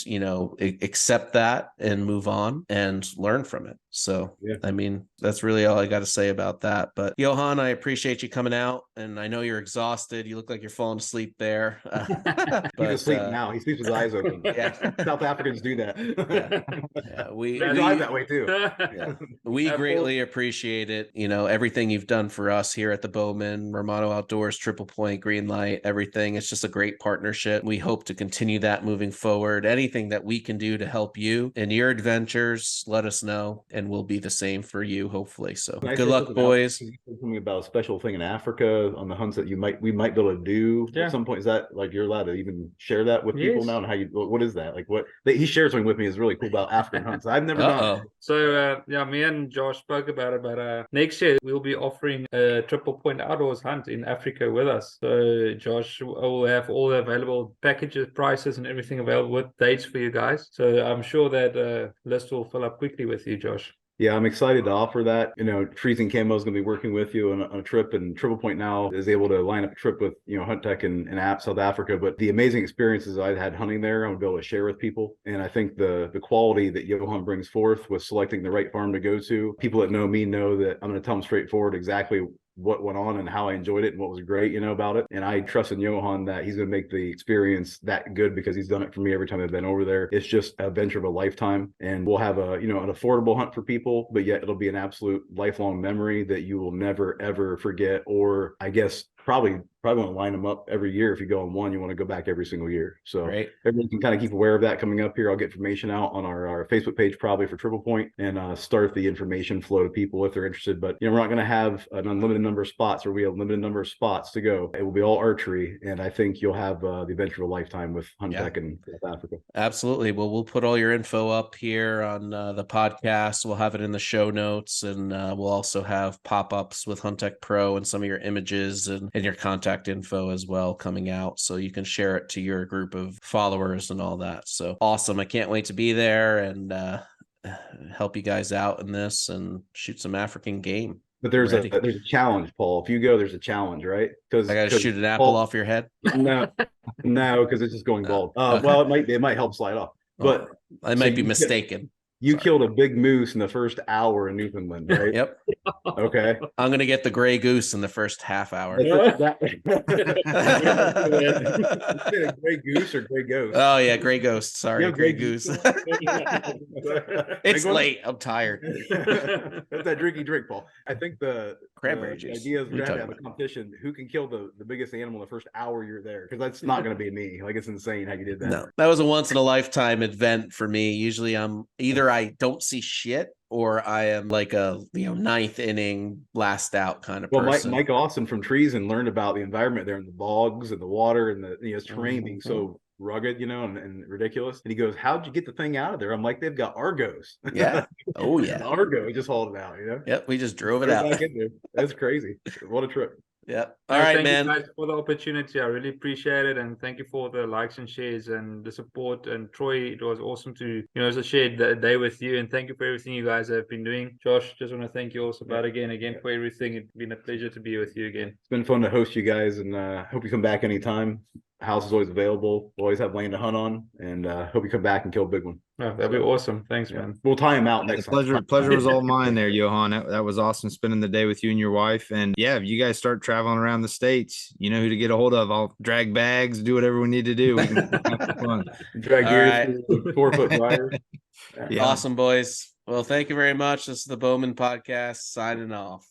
Speaker 1: accept that and move on and learn from it. So, I mean, that's really all I got to say about that. But Johan, I appreciate you coming out, and I know you're exhausted. You look like you're falling asleep there.
Speaker 3: He's asleep now. He sleeps with his eyes open. South Africans do that.
Speaker 1: We
Speaker 3: drive that way too.
Speaker 1: We greatly appreciate it. Everything you've done for us here at the Bowmen, Romano Outdoors, Triplepoint, Greenlight, everything. It's just a great partnership. We hope to continue that moving forward. Anything that we can do to help you in your adventures, let us know, and we'll be the same for you, hopefully. So good luck, boys.
Speaker 3: You said something about a special thing in Africa on the hunts that we might be able to do at some point. Is that like you're allowed to even share that with people now? And what is that? Like he shared something with me is really cool about African hunts. I've never done.
Speaker 4: So me and Josh spoke about it, but next year we'll be offering a Triplepoint outdoors hunt in Africa with us. So Josh will have all the available packages, prices, and everything available with dates for you guys. So I'm sure that list will fill up quickly with you, Josh.
Speaker 3: Yeah, I'm excited to offer that. Freezing Camo is going to be working with you on a trip, and Triplepoint now is able to line up a trip with, HUNTECH and South Africa. But the amazing experiences I've had hunting there, I'm going to be able to share with people. And I think the quality that Johan brings forth with selecting the right farm to go to, people that know me know that I'm going to tell them straightforward exactly what went on and how I enjoyed it and what was great, about it. And I trust in Johan that he's going to make the experience that good because he's done it for me every time I've been over there. It's just a venture of a lifetime, and we'll have an affordable hunt for people, but yet it'll be an absolute lifelong memory that you will never, ever forget, or I guess probably want to line them up every year. If you go on one, you want to go back every single year. So everyone can kind of keep aware of that coming up here. I'll get information out on our Facebook page probably for Triplepoint, and start the information flow to people if they're interested. But we're not going to have an unlimited number of spots, or we have a limited number of spots to go. It will be all archery, and I think you'll have the adventure of a lifetime with HUNTECH in South Africa.
Speaker 1: Absolutely. Well, we'll put all your info up here on the podcast. We'll have it in the show notes, and we'll also have pop-ups with HUNTECH Pro and some of your images and your contact info as well coming out, so you can share it to your group of followers and all that. So awesome. I can't wait to be there and help you guys out in this and shoot some African game.
Speaker 3: But there's a challenge, Paul. If you go, there's a challenge, right? Because
Speaker 1: I got to shoot an apple off your head.
Speaker 3: No, because it's just going bald. Well, it might help slide off, but
Speaker 1: I might be mistaken.
Speaker 3: You killed a big moose in the first hour in Newfoundland, right?
Speaker 1: Yep.
Speaker 3: Okay.
Speaker 1: I'm going to get the gray goose in the first half hour.
Speaker 3: Is it a gray goose or gray ghost?
Speaker 1: Oh, yeah. Gray ghost. Sorry.
Speaker 3: Yeah,
Speaker 1: gray
Speaker 3: gray
Speaker 1: goose.
Speaker 3: goose.
Speaker 1: It's late. I'm tired.
Speaker 3: That's that drinky drink, Paul. I think the
Speaker 1: Cranberry
Speaker 3: the
Speaker 1: juice.
Speaker 3: idea is
Speaker 1: What are you
Speaker 3: we're gonna
Speaker 1: talking
Speaker 3: have a competition. Who can kill the biggest animal the first hour you're there? Because that's not gonna be me. Like, it's insane how you did that.
Speaker 1: No, that was a once in a lifetime event for me. Usually I'm either I don't see shit or I am like a ninth inning last out kind of person.
Speaker 3: Mike Austin from Treason learned about the environment there and the bogs and the water and the terrain being so rugged, and ridiculous. And he goes, "How'd you get the thing out of there?" I'm like, "They've got Argos."
Speaker 1: Yeah. Oh yeah.
Speaker 3: Argo just hauled it out.
Speaker 1: Yep. We just drove it out.
Speaker 3: Back in there. That's crazy. What a trip.
Speaker 1: Yep. All right, man.
Speaker 4: Thank you guys for the opportunity. I really appreciate it, and thank you for the likes and shares and the support. And Troy, it was awesome to share the day with you. And thank you for everything you guys have been doing. Josh, just want to thank you also again for everything. It's been a pleasure to be with you again.
Speaker 3: It's been fun to host you guys, and hope you come back anytime. House is always available. We'll always have land to hunt on, and hope you come back and kill a big one.
Speaker 4: Oh, that'd be awesome. Thanks, man.
Speaker 3: We'll tie him out next time.
Speaker 2: Pleasure was all mine there, Johan. That was awesome spending the day with you and your wife. And yeah, if you guys start traveling around the States, you know who to get a hold of. I'll drag bags, do whatever we need to do. We can have fun.
Speaker 3: Drag gears, 4-foot briar.
Speaker 1: Yeah. Awesome, boys. Well, thank you very much. This is the Bowmen Podcast signing off.